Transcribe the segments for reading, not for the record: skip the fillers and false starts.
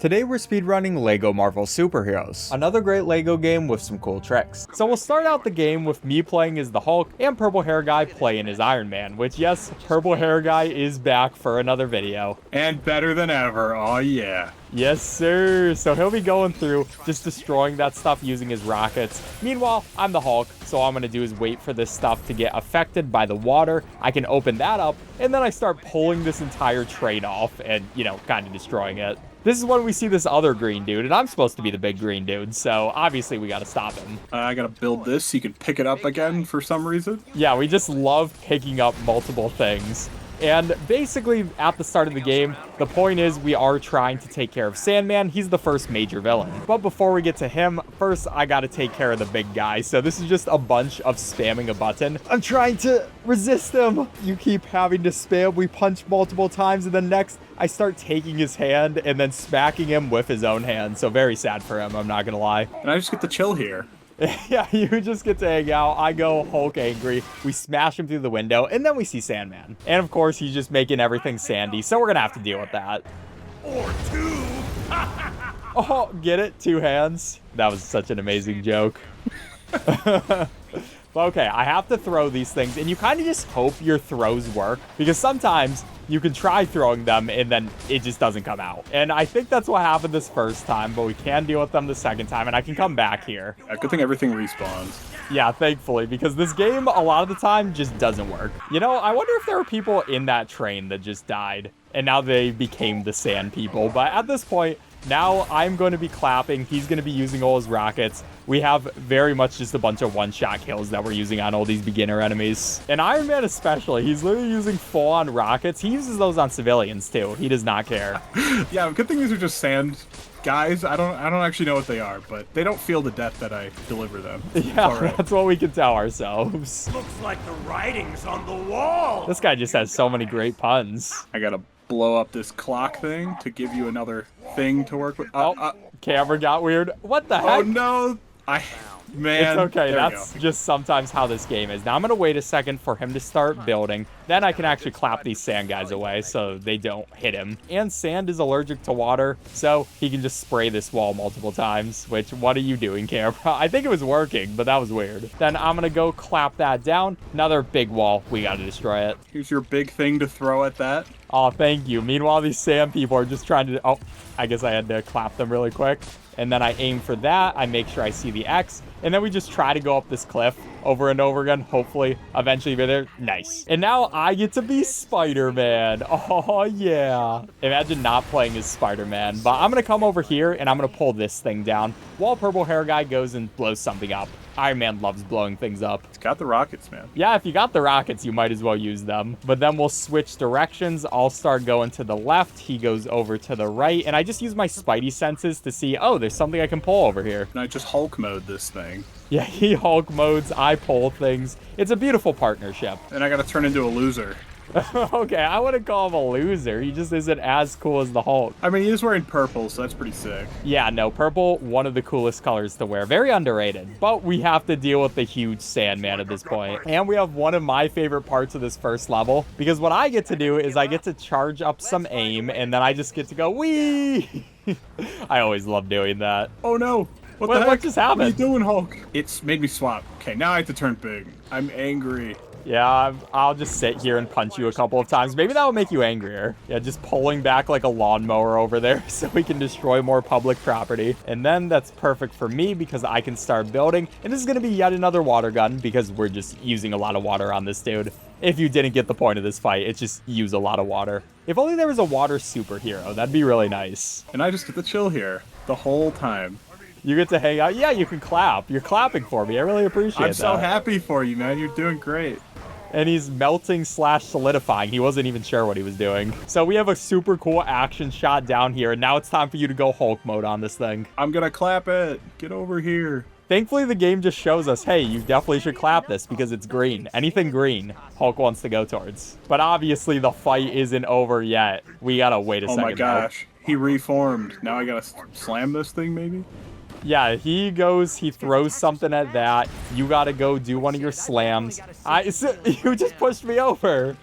Today we're speedrunning LEGO Marvel Superheroes, another great LEGO game with some cool tricks. So we'll start out the game with me playing as the Hulk and Purple Hair Guy playing as Iron Man, which yes, Purple Hair Guy is back for another video. And better than ever, oh yeah. Yes sir, so he'll be going through just destroying that stuff using his rockets. Meanwhile, I'm the Hulk, so all I'm gonna do is wait for this stuff to get affected by the water. I can open that up, and then I start pulling this entire train off and, you know, kind of destroying it. This is when we see this other green dude, and I'm supposed to be the big green dude, so obviously we gotta stop him. I gotta build this so you can pick it up again for some reason. Yeah, we just love picking up multiple things. And basically, at the start of the game, the point is we are trying to take care of Sandman. He's the first major villain. But before we get to him, first I gotta take care of the big guy. So this is just a bunch of spamming a button. I'm trying to resist him. You keep having to spam. We punch multiple times, and then next, I start taking his hand and then smacking him with his own hand. So very sad for him, I'm not gonna lie. And I just get to chill here. Yeah, you just get to hang out. I go Hulk angry. We smash him through the window, and then we see Sandman. And of course, he's just making everything sandy, so we're gonna have to deal with that. Or two. Oh, get it? Two hands. That was such an amazing joke. But okay, I have to throw these things, and you kind of just hope your throws work, because sometimes you can try throwing them, and then it just doesn't come out. And I think that's what happened this first time, but we can deal with them the second time, and I can come back here. Yeah, good thing everything respawns. Yeah, thankfully, because this game, a lot of the time, just doesn't work. You know, I wonder if there were people in that train that just died, and now they became the sand people. But at this point, now I'm going to be clapping. He's going to be using all his rockets. We have very much just a bunch of one-shot kills that we're using on all these beginner enemies. And Iron Man especially, he's literally using full-on rockets. He uses those on civilians too. He does not care. Yeah, good thing these are just sand guys. I don't actually know what they are, but they don't feel the death that I deliver them. Yeah, right. That's what we can tell ourselves. Looks like the writing's on the wall. This guy just has so many great puns. I gotta blow up this clock thing to give you another thing to work with. Camera got weird. What the heck? Oh no! Man. It's okay, that's just sometimes how this game is. Now I'm gonna wait a second for him to start building. Then I can actually clap these sand guys away so they don't hit him. And sand is allergic to water, so he can just spray this wall multiple times, which, what are you doing, camera? I think it was working, but that was weird. Then I'm gonna go clap that down. Another big wall, we gotta destroy it. Here's your big thing to throw at that. Oh, thank you. Meanwhile, these sand people are just trying to, oh, I guess I had to clap them really quick. And then I aim for that. I make sure I see the X. And then we just try to go up this cliff over and over again. Hopefully, eventually be there. Nice. And now I get to be Spider-Man. Oh, yeah. Imagine not playing as Spider-Man. But I'm going to come over here, and I'm going to pull this thing down while Purple Hair Guy goes and blows something up. Iron Man loves blowing things up. It's got the rockets, man. Yeah, if you got the rockets, you might as well use them. But then we'll switch directions. I'll start going to the left. He goes over to the right. And I just use my Spidey senses to see, oh, there's something I can pull over here. And I just Hulk mode this thing. Yeah, he Hulk modes, I pull things. It's a beautiful partnership. And I gotta turn into a loser. Okay, I wouldn't call him a loser. He just isn't as cool as the Hulk. I mean, he is wearing purple, so that's pretty sick. Yeah, no, purple, one of the coolest colors to wear. Very underrated. But we have to deal with the huge Sandman at this point. And we have one of my favorite parts of this first level. Because what I get to do is I get to charge up some aim, and then I just get to go, wee! I always love doing that. Oh no! What the heck? What just happened? What are you doing, Hulk? It's made me swap. Okay, now I have to turn big. I'm angry. Yeah, I'll just sit here and punch you a couple of times. Maybe that will make you angrier. Yeah, just pulling back like a lawnmower over there so we can destroy more public property. And then that's perfect for me because I can start building. And this is going to be yet another water gun because we're just using a lot of water on this dude. If you didn't get the point of this fight, it's just use a lot of water. If only there was a water superhero, that'd be really nice. And I just get to chill here the whole time. You get to hang out. Yeah, you can clap. You're clapping for me. I really appreciate that. I'm so happy for you, man. You're doing great. And he's melting / solidifying. He wasn't even sure what he was doing. So we have a super cool action shot down here. And now it's time for you to go Hulk mode on this thing. I'm gonna clap it. Get over here. Thankfully, the game just shows us, hey, you definitely should clap this because it's green. Anything green, Hulk wants to go towards. But obviously, the fight isn't over yet. We gotta wait a second. Oh my gosh. He reformed. Now I gotta slam this thing, maybe? Yeah, he throws something at that. You gotta go do one of your slams. You just pushed me over.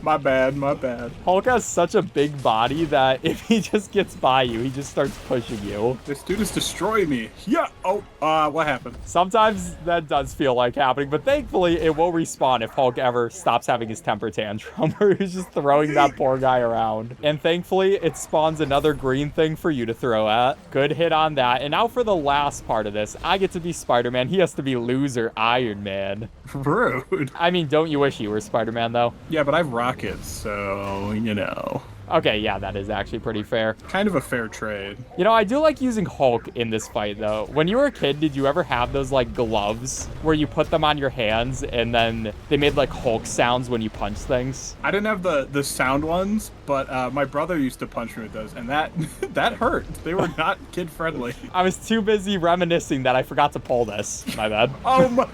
My bad, my bad. Hulk has such a big body that if he just gets by you, he just starts pushing you. This dude is destroying me. Yeah. Oh, what happened? Sometimes that does feel like happening, but thankfully it will respawn if Hulk ever stops having his temper tantrum where he's just throwing that poor guy around. And thankfully it spawns another green thing for you to throw at. Good hit on that. And now for the last part of this, I get to be Spider-Man. He has to be loser Iron Man. Rude. I mean, don't you wish you were Spider-Man though? Yeah, but I have rockets, so, you know. Okay, yeah, that is actually pretty fair. Kind of a fair trade. You know, I do like using Hulk in this fight, though. When you were a kid, did you ever have those, like, gloves where you put them on your hands and then they made, like, Hulk sounds when you punch things? I didn't have the sound ones, but my brother used to punch me with those, and that that hurt. They were not kid-friendly. I was too busy reminiscing that I forgot to pull this. My bad. Oh, my...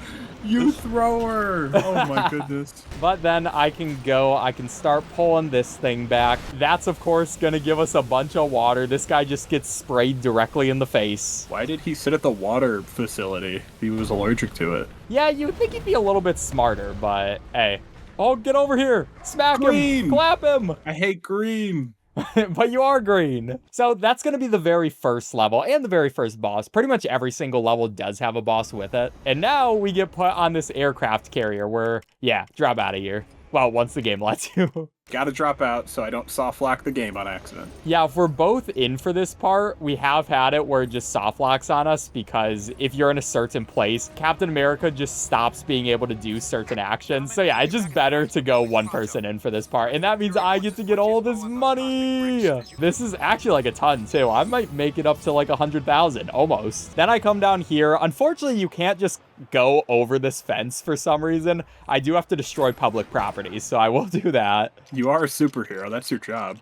You thrower! Oh my goodness. But then I can start pulling this thing back. That's, of course, gonna give us a bunch of water. This guy just gets sprayed directly in the face. Why did he sit at the water facility? He was allergic to it. Yeah, you would think he'd be a little bit smarter, but hey. Oh, get over here! Smack Green. him! Clap him! I hate green. But you are green. So that's going to be the very first level and the very first boss. Pretty much every single level does have a boss with it. And now we get put on this aircraft carrier where, yeah, drop out of here. Well, once the game lets you. Gotta drop out so I don't soft lock the game on accident. Yeah, if we're both in for this part, we have had it where it just soft locks on us because if you're in a certain place, Captain America just stops being able to do certain actions. So yeah, it's just better to go one person in for this part. And that means I get to get all this money. This is actually like a ton too. I might make it up to like 100,000 almost. Then I come down here. Unfortunately, you can't just go over this fence for some reason. I do have to destroy public properties, so I will do that. You are a superhero. That's your job.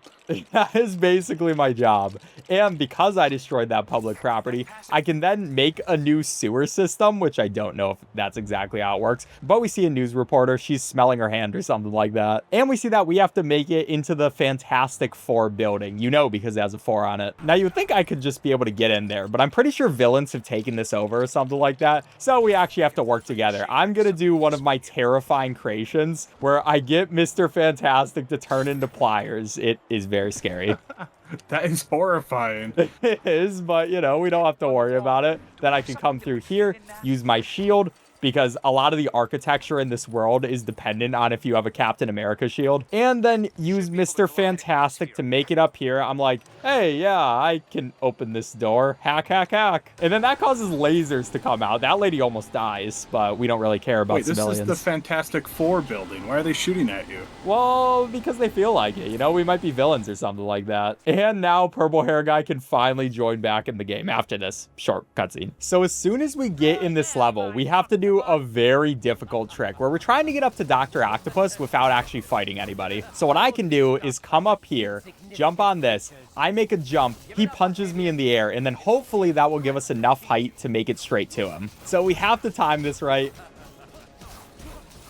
That is basically my job. And because I destroyed that public property, I can then make a new sewer system, which I don't know if that's exactly how it works. But we see a news reporter. She's smelling her hand or something like that. And we see that we have to make it into the Fantastic Four building, you know, because it has a 4 on it. Now, you would think I could just be able to get in there, but I'm pretty sure villains have taken this over or something like that. So we actually have to work together. I'm going to do one of my terrifying creations where I get Mr. Fantastic to turn into pliers. It is very scary. That is horrifying. It is, but you know, we don't have to worry about it. Then I can come through here, use my shield, because a lot of the architecture in this world is dependent on if you have a Captain America shield. And then use Mr. Fantastic to make it up here. I'm like, hey, yeah, I can open this door. Hack, hack, hack. And then that causes lasers to come out. That lady almost dies, but we don't really care about civilians. This is the Fantastic Four building. Why are they shooting at you? Well, because they feel like it. You know, we might be villains or something like that. And now Purple Hair Guy can finally join back in the game after this short cutscene. So as soon as we get in this level, we have to do a very difficult trick where we're trying to get up to Dr. Octopus without actually fighting anybody. So what I can do is come up here, jump on this, I make a jump, he punches me in the air, and then hopefully that will give us enough height to make it straight to him. So we have to time this right.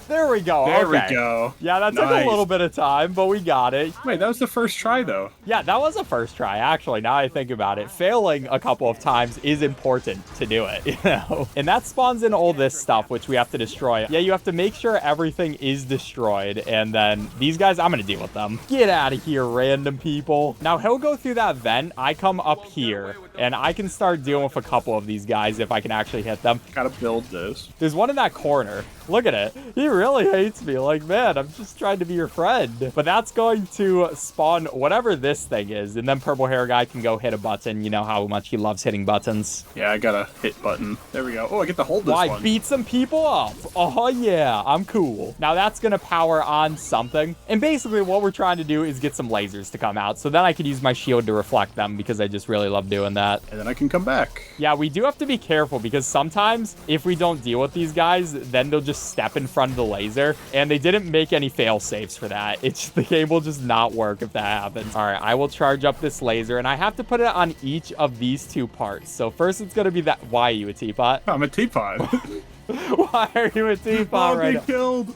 There we go. There okay. we go. Yeah, that took a little bit of time, but we got it. Wait, that was the first try, though. Yeah, that was a first try, actually, now I think about it. Failing a couple of times is important to do it, you know? And that spawns in all this stuff, which we have to destroy. Yeah, you have to make sure everything is destroyed, and then these guys, I'm gonna deal with them. Get out of here, random people. Now, he'll go through that vent. I come up here, and I can start dealing with a couple of these guys if I can actually hit them. Gotta build this. There's one in that corner. Look at it. He really hates me. Like, man, I'm just trying to be your friend. But that's going to spawn whatever this thing is. And then Purple Hair Guy can go hit a button. You know how much he loves hitting buttons. Yeah, I got a hit button. There we go. Oh, I get to hold this one. Beat some people up. Oh, yeah, I'm cool. Now that's going to power on something. And basically what we're trying to do is get some lasers to come out. So then I can use my shield to reflect them because I just really love doing that. And then I can come back. Yeah, we do have to be careful because sometimes if we don't deal with these guys, then they'll just step in front of the laser. And they didn't make any fail safes for that. The game will just not work if that happens. All right, I will charge up this laser and I have to put it on each of these two parts. So first it's going to be that. Why are you a teapot? I'm a teapot. Why are you a teapot right now? killed.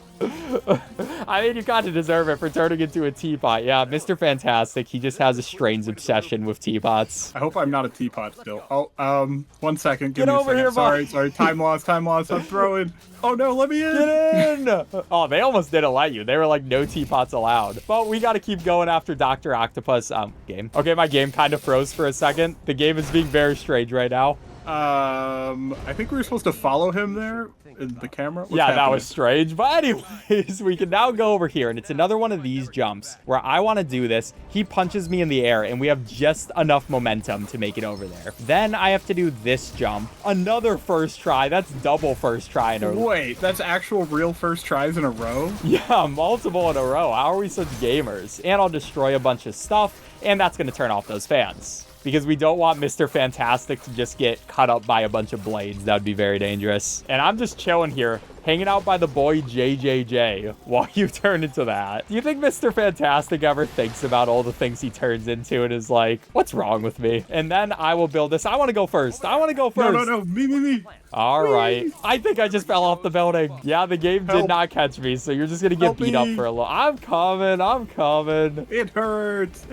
I mean, you kind of deserve it for turning into a teapot. Yeah, Mr. Fantastic, he just has a strange obsession with teapots. I hope I'm not a teapot still. Oh, 1 second. Give Get me a over second. here, Sorry, boy. sorry. Time loss. I'm throwing. Oh no, let me in. Get in! Oh, they almost didn't let you. They were like, no teapots allowed. But we got to keep going after Dr. Octopus. Game. Okay, my game kind of froze for a second. The game is being very strange right now. I think we were supposed to follow him there in the camera. What's Yeah, that happening? was strange. But anyways, we can now go over here, and it's another one of these jumps where I want to do this. He punches me in the air, and we have just enough momentum to make it over there. Then I have to do this jump. Another first try. That's double first try in a row. Wait, that's actual real first tries in a row? Yeah, multiple in a row. How are we such gamers? And I'll destroy a bunch of stuff, and that's going to turn off those fans. Because we don't want Mr. Fantastic to just get cut up by a bunch of blades. That would be very dangerous. And I'm just chilling here, hanging out by the boy JJJ while you turn into that. Do you think Mr. Fantastic ever thinks about all the things he turns into and is like, what's wrong with me? And then I will build this. I want to go first. No. Me. All right. I think I just fell off the building. Yeah, the game did not catch me, so you're just going to get beat up for a little. I'm coming. It hurts.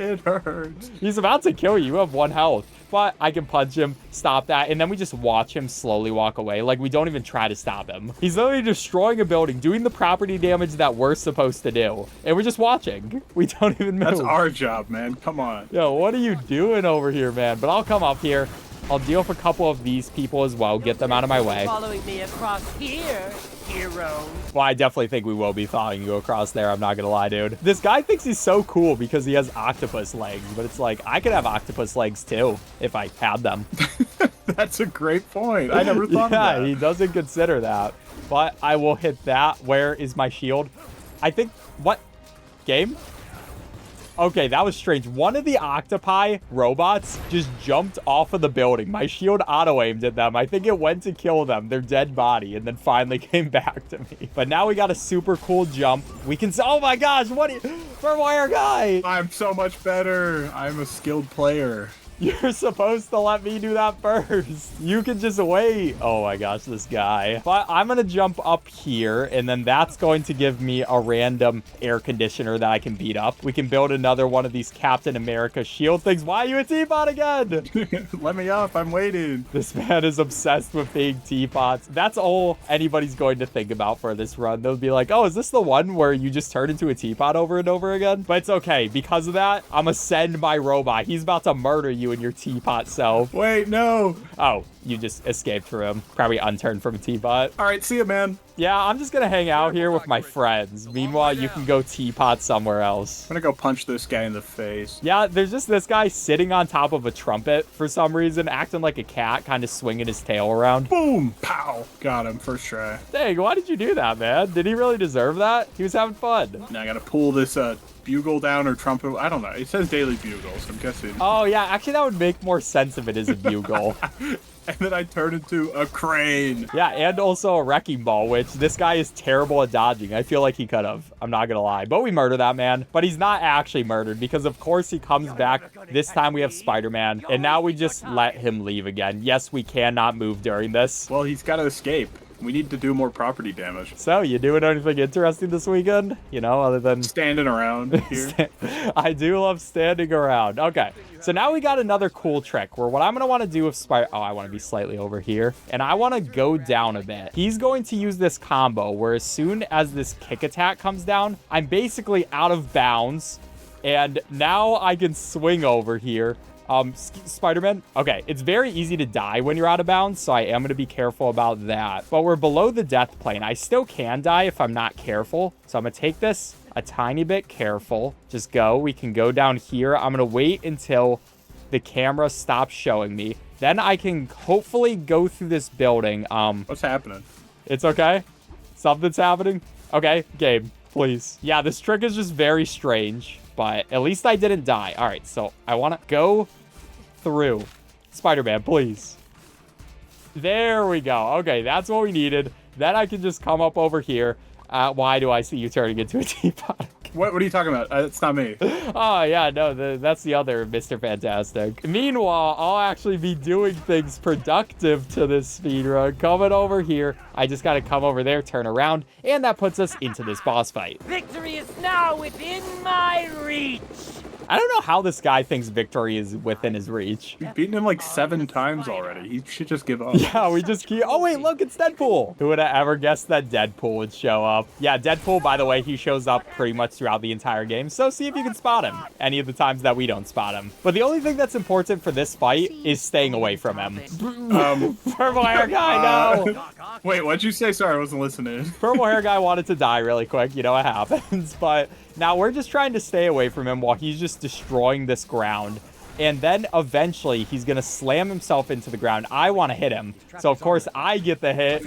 He's about to kill you. You have 1 health. But I can punch him, stop that, and then we just watch him slowly walk away. Like, we don't even try to stop him. He's literally destroying a building, doing the property damage that we're supposed to do. And we're just watching. We don't even move. That's our job, man. Come on. Yo, what are you doing over here, man? But I'll come up here. I'll deal with a couple of these people as well. Get them out of my way. Following me across here, hero. Well, I definitely think we will be following you across there. I'm not gonna lie, dude. This guy thinks he's so cool because he has octopus legs, but it's like, I could have octopus legs too if I had them. That's a great point. I never thought of that. Yeah, he doesn't consider that. But I will hit that. Where is my shield? I think, what? Game? Okay, that was strange. One of the octopi robots just jumped off of the building. My shield auto-aimed at them. I think it went to kill them, their dead body, and then finally came back to me. But now we got a super cool jump. We can... Oh my gosh, what... Firmwire guy! I'm so much better. I'm a skilled player. You're supposed to let me do that first. You can just wait. Oh my gosh, this guy. But I'm going to jump up here, and then that's going to give me a random air conditioner that I can beat up. We can build another one of these Captain America shield things. Why are you a teapot again? Let me up. I'm waiting. This man is obsessed with being teapots. That's all anybody's going to think about for this run. They'll be like, oh, is this the one where you just turn into a teapot over and over again? But it's okay. Because of that, I'm going to send my robot. He's about to murder you and your teapot self. Wait, no. Oh, you just escaped from him. Probably unturned from a teapot. All right, see ya, man. Yeah, I'm just gonna hang out here with my friends. Meanwhile, you can go teapot somewhere else. I'm gonna go punch this guy in the face. Yeah, there's just this guy sitting on top of a trumpet for some reason, acting like a cat, kind of swinging his tail around. Boom! Pow! Got him. First try. Dang, why did you do that, man? Did he really deserve that? He was having fun. Now I gotta pull this bugle down or trumpet. I don't know. It says daily bugle, so I'm guessing. Oh, yeah. Actually, that would make more sense if it is a bugle. And then I turn into a crane. Yeah, and also a wrecking ball, which this guy is terrible at dodging. I feel like he could have. I'm not gonna lie. But we murder that man. But he's not actually murdered because, of course, he comes back. This time we have Spider-Man. And now we just let him leave again. Yes, we cannot move during this. Well, he's gotta escape. We need to do more property damage. So, you doing anything interesting this weekend? You know, other than... Standing around here. I do love standing around. Okay, so now we got another cool trick where what I'm going to want to do with Spider... Oh, I want to be slightly over here. And I want to go down a bit. He's going to use this combo where as soon as this kick attack comes down, I'm basically out of bounds. And now I can swing over here. Spider-Man. Okay, it's very easy to die when you're out of bounds, so I am going to be careful about that. But we're below the death plane. I still can die if I'm not careful. So I'm going to take this a tiny bit careful. Just go. We can go down here. I'm going to wait until the camera stops showing me. Then I can hopefully go through this building. What's happening? It's okay. Something's happening. Okay, game, please. Yeah, this trick is just very strange. But at least I didn't die. All right, so I want to go through. Spider-Man, please. There we go. Okay, that's what we needed. Then I can just come up over here. Why do I see you turning into a teapot? What are you talking about? It's not me. Oh, yeah, no, that's the other Mr. Fantastic. Meanwhile, I'll actually be doing things productive to this speedrun. Coming over here, I just gotta come over there, turn around, and that puts us into this boss fight. Victory is now within my reach. I don't know how this guy thinks victory is within his reach. We've beaten him like 7 times already. He should just give up. Yeah, we just keep... Oh, wait, look, it's Deadpool. Who would have ever guessed that Deadpool would show up? Yeah, Deadpool, by the way, he shows up pretty much throughout the entire game, so see if you can spot him any of the times that we don't spot him. But the only thing that's important for this fight is staying away from him. Purple hair guy, no! Wait, what'd you say? Sorry, I wasn't listening. Purple hair guy wanted to die really quick. You know what happens. But now we're just trying to stay away from him while he's just destroying this ground. And then eventually he's going to slam himself into the ground. I want to hit him. So, of course, I get the hit.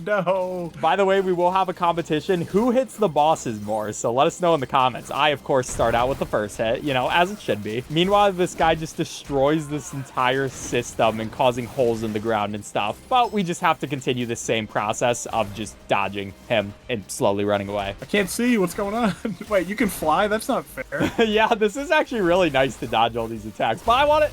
No. By the way, we will have a competition. Who hits the bosses more? So let us know in the comments. I, of course, start out with the first hit, you know, as it should be. Meanwhile, this guy just destroys this entire system and causing holes in the ground and stuff. But we just have to continue the same process of just dodging him and slowly running away. I can't see what's going on. Wait, you can fly? That's not fair. Yeah, this is actually really nice to dodge all these attacks, but I want it.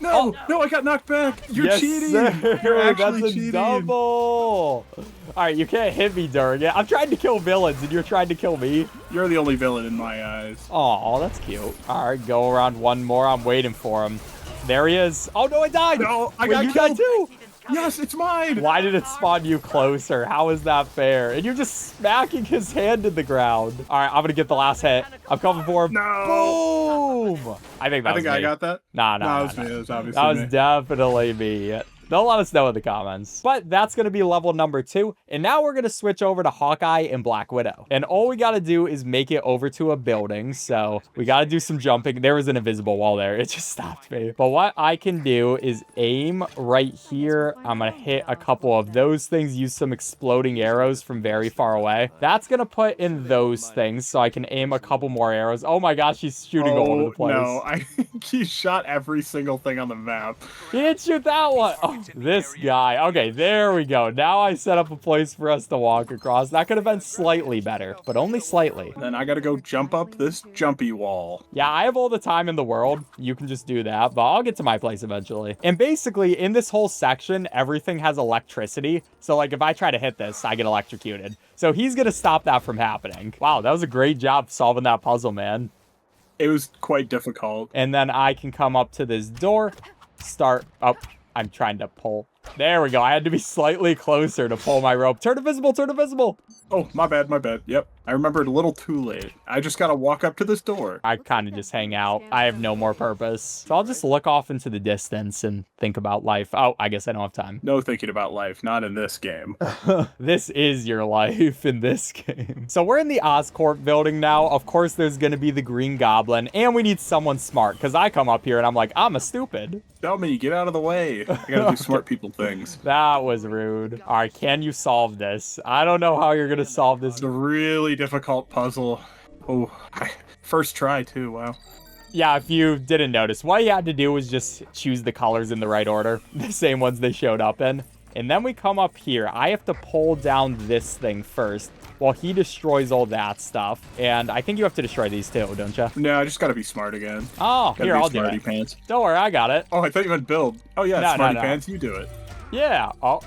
No, no, I got knocked back. You're cheating. Sir. You're actually That's a cheating. double. All right, you can't hit me during it. I'm trying to kill villains, and you're trying to kill me. You're the only villain in my eyes. Oh, that's cute. All right, go around one more. I'm waiting for him. There he is. Oh, no, I died. No, I Wait, got you killed died too. Yes, it's mine. Why did it spawn you closer? How is that fair? And you're just smacking his hand in the ground. All right, I'm going to get the last hit. I'm coming for him. No. Boom. I think that was me. I got that. Nah, that was me. It was obviously that was me. definitely me. They'll let us know in the comments. But that's going to be level number 2. And now we're going to switch over to Hawkeye and Black Widow. And all we got to do is make it over to a building. So we got to do some jumping. There was an invisible wall there. It just stopped me. But what I can do is aim right here. I'm going to hit a couple of those things. Use some exploding arrows from very far away. That's going to put in those things. So I can aim a couple more arrows. Oh my gosh, he's shooting all over the place. No, I think he shot every single thing on the map. He didn't shoot that one. Oh, this guy. Okay, there we go. Now I set up a place for us to walk across. That could have been slightly better, but only slightly. Then I gotta go jump up this jumpy wall. Yeah, I have all the time in the world. You can just do that, but I'll get to my place eventually. And basically, in this whole section, everything has electricity. So, like, if I try to hit this, I get electrocuted. So he's gonna stop that from happening. Wow, that was a great job solving that puzzle, man. It was quite difficult. And then I can come up to this door, start up. I'm trying to pull. There we go. I had to be slightly closer to pull my rope. Turn invisible, turn invisible. Oh, my bad, my bad. Yep. I remembered a little too late. I just gotta walk up to this door. I kind of just hang out. I have no more purpose. So I'll just look off into the distance and think about life. Oh, I guess I don't have time. No thinking about life, not in this game. This is your life in this game. So we're in the Oscorp building now. Of course, there's going to be the Green Goblin, and we need someone smart, because I come up here and I'm like, I'm a stupid. Tell me, get out of the way. I gotta do smart people things. That was rude. All right, can you solve this? I don't know how you're going to solve this. It's a really difficult puzzle. Oh, first try too, wow. Yeah, if you didn't notice, what you had to do was just choose the colors in the right order. The same ones they showed up in. And then we come up here. I have to pull down this thing first while he destroys all that stuff. And I think you have to destroy these too, don't you? No, I just gotta be smart again. Oh, Gotta here, be I'll do smarty it. pants. Don't worry, I got it. Oh, I thought you meant build. Oh yeah, No, smarty no. pants, you do it. Yeah. Oh.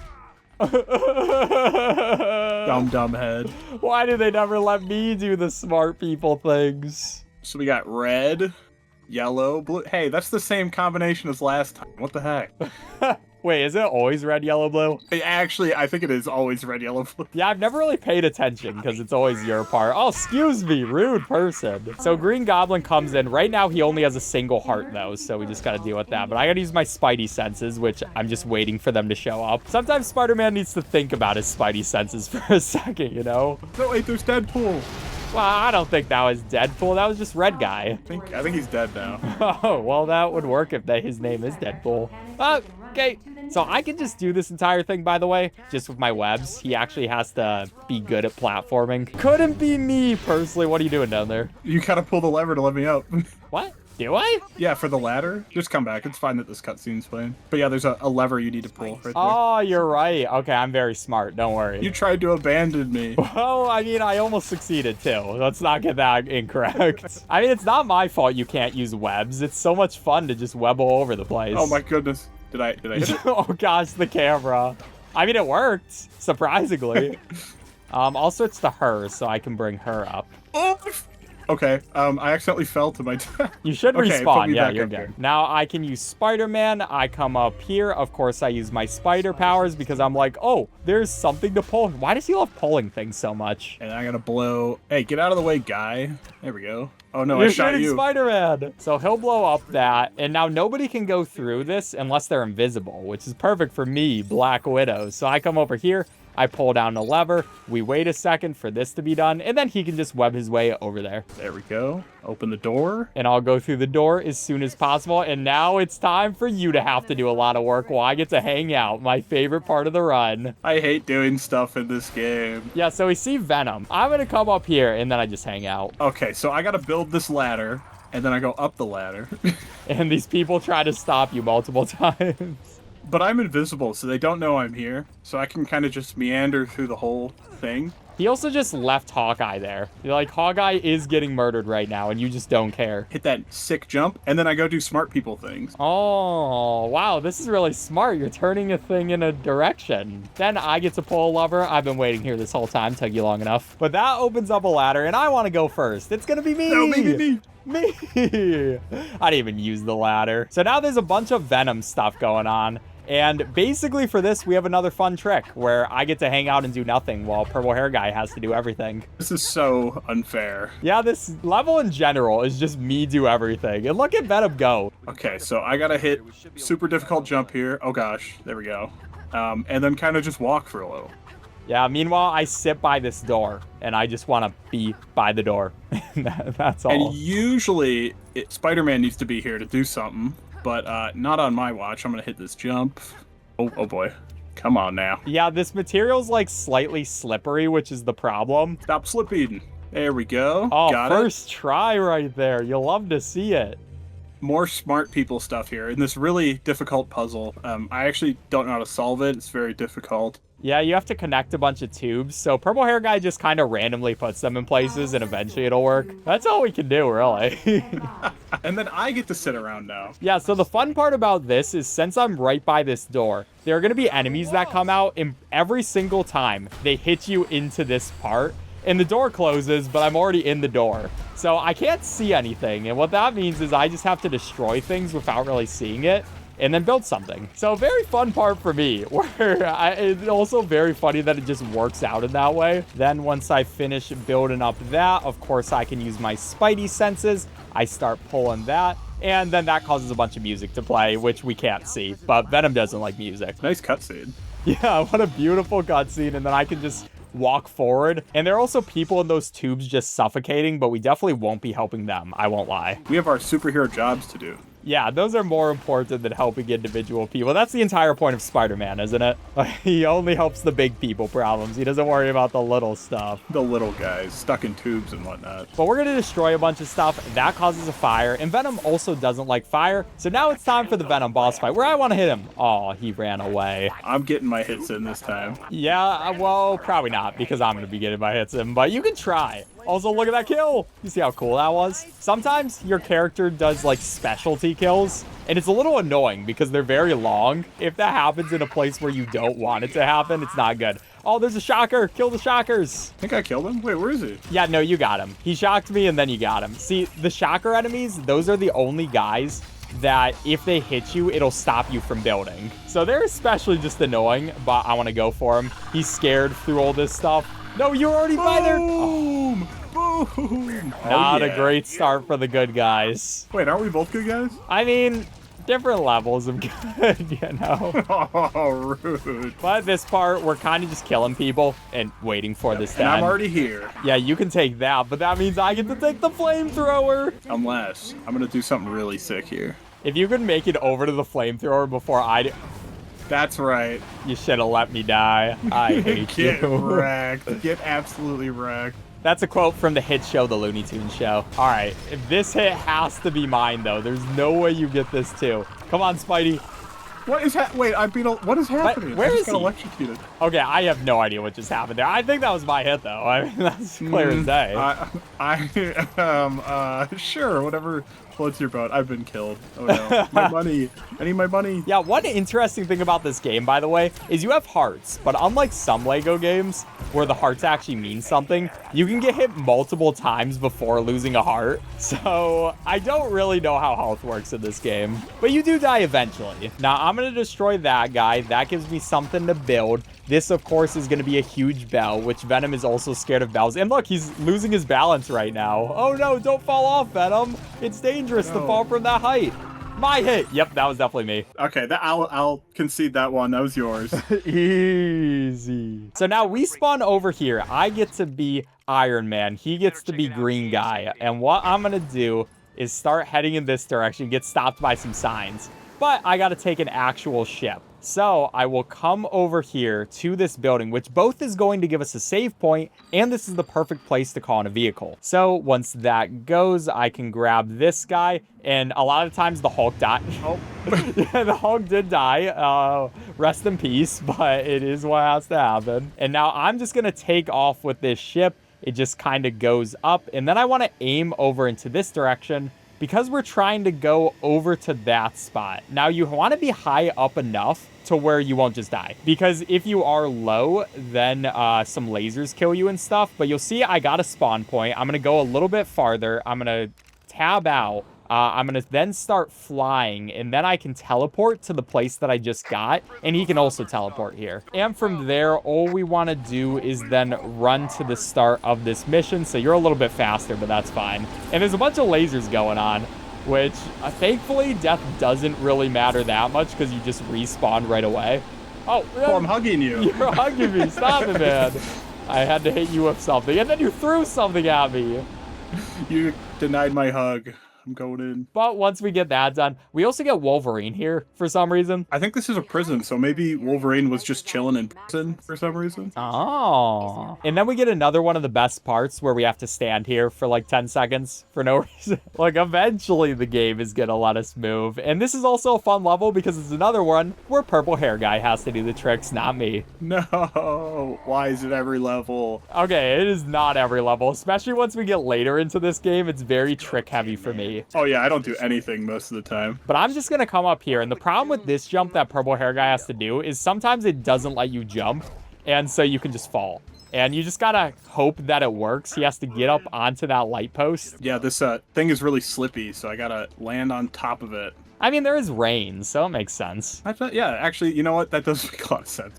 Dumb head. Why do they never let me do the smart people things? So we got red, yellow, blue. Hey, that's the same combination as last time. What the heck? Wait, is it always red, yellow, blue? Actually, I think it is always red, yellow, blue. Yeah, I've never really paid attention because it's always your part. Oh, excuse me, rude person. So Green Goblin comes in. Right now, he only has a single heart, though, so we just got to deal with that. But I got to use my Spidey senses, which I'm just waiting for them to show up. Sometimes Spider-Man needs to think about his Spidey senses for a second, you know? No, wait, there's Deadpool. Well, I don't think that was Deadpool. That was just Red Guy. I think he's dead now. Oh, well, that would work if his name is Deadpool. Okay, so I can just do this entire thing, by the way, just with my webs. He actually has to be good at platforming. Couldn't be me, personally. What are you doing down there? You gotta pull the lever to let me up. What? Do I? Yeah, for the ladder. Just come back. It's fine that this cutscene's playing. But yeah, there's a lever you need to pull right there. Oh, you're right. Okay, I'm very smart. Don't worry. You tried to abandon me. Well, I mean, I almost succeeded too. Let's not get that incorrect. I mean, it's not my fault you can't use webs. It's so much fun to just web all over the place. Oh my goodness. Did I hit it? Oh gosh, the camera. I mean, it worked, surprisingly. I'll switch to her so I can bring her up. Oh, okay, I accidentally fell to my death. You should Okay, put respawn. me Yeah, back you're up good. here. Now I can use Spider-Man. I come up here. Of course, I use my spider powers because I'm like, oh, there's something to pull. Why does he love pulling things so much? And I'm gonna blow. Hey, get out of the way, guy. There we go. Oh no, You're I shot shooting you. Spider-Man. So he'll blow up that, and now nobody can go through this unless they're invisible, which is perfect for me, Black Widow. So I come over here. I pull down the lever, we wait a second for this to be done, and then he can just web his way over there. There we go. Open the door. And I'll go through the door as soon as possible, and now it's time for you to have to do a lot of work while I get to hang out, my favorite part of the run. I hate doing stuff in this game. Yeah, so we see Venom. I'm gonna come up here, and then I just hang out. Okay, so I gotta build this ladder, and then I go up the ladder. And these people try to stop you multiple times. But I'm invisible, so they don't know I'm here. So I can kind of just meander through the whole thing. He also just left Hawkeye there. Like, Hawkeye is getting murdered right now, and you just don't care. Hit that sick jump, and then I go do smart people things. Oh, wow, this is really smart. You're turning a thing in a direction. Then I get to pull a lever. I've been waiting here this whole time. Took you long enough. But that opens up a ladder, and I want to go first. It's gonna be me. No, me. Me. I didn't even use the ladder. So now there's a bunch of Venom stuff going on. And basically for this, we have another fun trick where I get to hang out and do nothing while Purple Hair Guy has to do everything. This is so unfair. Yeah, this level in general is just me do everything. And look at Venom go. Okay, so I gotta hit super difficult jump here. Oh gosh, there we go. And then kind of just walk for a little. Yeah, meanwhile, I sit by this door, and I just want to be by the door. That's all. And usually, Spider-Man needs to be here to do something, but not on my watch. I'm gonna hit this jump. Oh boy. Come on now. Yeah, this material's like slightly slippery, which is the problem. Stop slipping. There we go. Oh, Got first try right there. You'll love to see it. More smart people stuff here in this really difficult puzzle. I actually don't know how to solve it. It's very difficult. Yeah, you have to connect a bunch of tubes. So Purple Hair Guy just kind of randomly puts them in places and eventually it'll work. That's all we can do, really. And then I get to sit around now. Yeah, so the fun part about this is since I'm right by this door, there are going to be enemies that come out, and every single time they hit you into this part, and the door closes, but I'm already in the door. So I can't see anything, and what that means is I just have to destroy things without really seeing it, and then build something. So very fun part for me, where it's also very funny that it just works out in that way. Then once I finish building up that, of course I can use my Spidey senses. I start pulling that, and then that causes a bunch of music to play, which we can't see, but Venom doesn't like music. Nice cutscene. Yeah, what a beautiful cutscene, and then I can just walk forward. And there are also people in those tubes just suffocating, but we definitely won't be helping them, I won't lie. We have our superhero jobs to do. Yeah, those are more important than helping individual people. That's the entire point of Spider-Man, isn't it? He only helps the big people problems. He doesn't worry about the little stuff. The little guys stuck in tubes and whatnot. But we're going to destroy a bunch of stuff. That causes a fire. And Venom also doesn't like fire. So now it's time for the Venom boss fight, where I want to hit him. Oh, he ran away. I'm getting my hits in this time. Yeah, well, probably not, because I'm going to be getting my hits in. But you can try. Also, look at that kill. You see how cool that was? Sometimes your character does like specialty kills, and it's a little annoying because they're very long. If that happens in a place where you don't want it to happen, it's not good. Oh, there's a shocker. Kill the shockers. I think I killed him. Wait, where is he? Yeah, no, you got him. He shocked me and then you got him. See, the shocker enemies, those are the only guys that if they hit you, it'll stop you from building. So they're especially just annoying, but I want to go for him. He's scared through all this stuff. No, you're already by there. Boom! Boom! Not a great start for the good guys. Wait, aren't we both good guys? I mean, different levels of good, you know? Oh, rude. But at this part, we're kind of just killing people and waiting for this to And I'm end. already here. Yeah, you can take that, but that means I get to take the flamethrower. Unless, I'm gonna do something really sick here. If you could make it over to the flamethrower before I do, That's right. you should have let me die. I hate Get you. wrecked. Get absolutely wrecked. That's a quote from the hit show, The Looney Tunes Show. All right, if this hit has to be mine, though. There's no way you get this, too. Come on, Spidey. What is wait, I beat what is happening? Where I just is got he? electrocuted. Okay, I have no idea what just happened there. I think that was my hit, though. I mean, that's clear as day. Sure, whatever floats your boat. I've been killed. Oh no, my money. I need my money. Yeah, one interesting thing about this game, by the way, is you have hearts, but unlike some Lego games where the hearts actually mean something, you can get hit multiple times before losing a heart. So I don't really know how health works in this game, but you do die eventually. Now I'm going to destroy that guy. That gives me something to build. This, of course, is going to be a huge bell, which Venom is also scared of bells. And look, he's losing his balance right now. Oh no, don't fall off, Venom. It's dangerous to fall from that height. My hit. Yep, that was definitely me. Okay, I'll concede that one. That was yours. Easy. So now we spawn over here. I get to be Iron Man. He gets to be Green Guy. And what I'm going to do is start heading in this direction, get stopped by some signs. But I got to take an actual ship. So I will come over here to this building, which both is going to give us a save point, and this is the perfect place to call in a vehicle. So once that goes, I can grab this guy, and a lot of times the Hulk died. Oh, yeah, the Hulk did die. Rest in peace, but it is what has to happen. And now I'm just going to take off with this ship. It just kind of goes up, and then I want to aim over into this direction, because we're trying to go over to that spot. Now, you want to be high up enough to where you won't just die. Because if you are low, then some lasers kill you and stuff. But you'll see I got a spawn point. I'm going to go a little bit farther. I'm going to tab out. I'm going to then start flying, and then I can teleport to the place that I just got, and he can also teleport here. And from there, all we want to do is then run to the start of this mission, so you're a little bit faster, but that's fine. And there's a bunch of lasers going on, which thankfully death doesn't really matter that much because you just respawn right away. Oh, I'm hugging you. You're hugging me. Stop it, man. I had to hit you with something, and then you threw something at me. You denied my hug. I'm going in. But once we get that done, we also get Wolverine here for some reason. I think this is a prison, so maybe Wolverine was just chilling in prison for some reason. Oh. And then we get another one of the best parts where we have to stand here for like 10 seconds for no reason. Like, eventually the game is gonna let us move. And this is also a fun level because it's another one where Purple Hair Guy has to do the tricks, not me. No. Why is it every level? Okay, it is not every level. Especially once we get later into this game, it's very trick heavy for me. Oh yeah, I don't do anything most of the time. But I'm just going to come up here. And the problem with this jump that Purple Hair Guy has to do is sometimes it doesn't let you jump. And so you can just fall. And you just got to hope that it works. He has to get up onto that light post. Yeah, this thing is really slippy, so I got to land on top of it. I mean, there is rain, so it makes sense. Yeah, actually, you know what? That does make a lot of sense.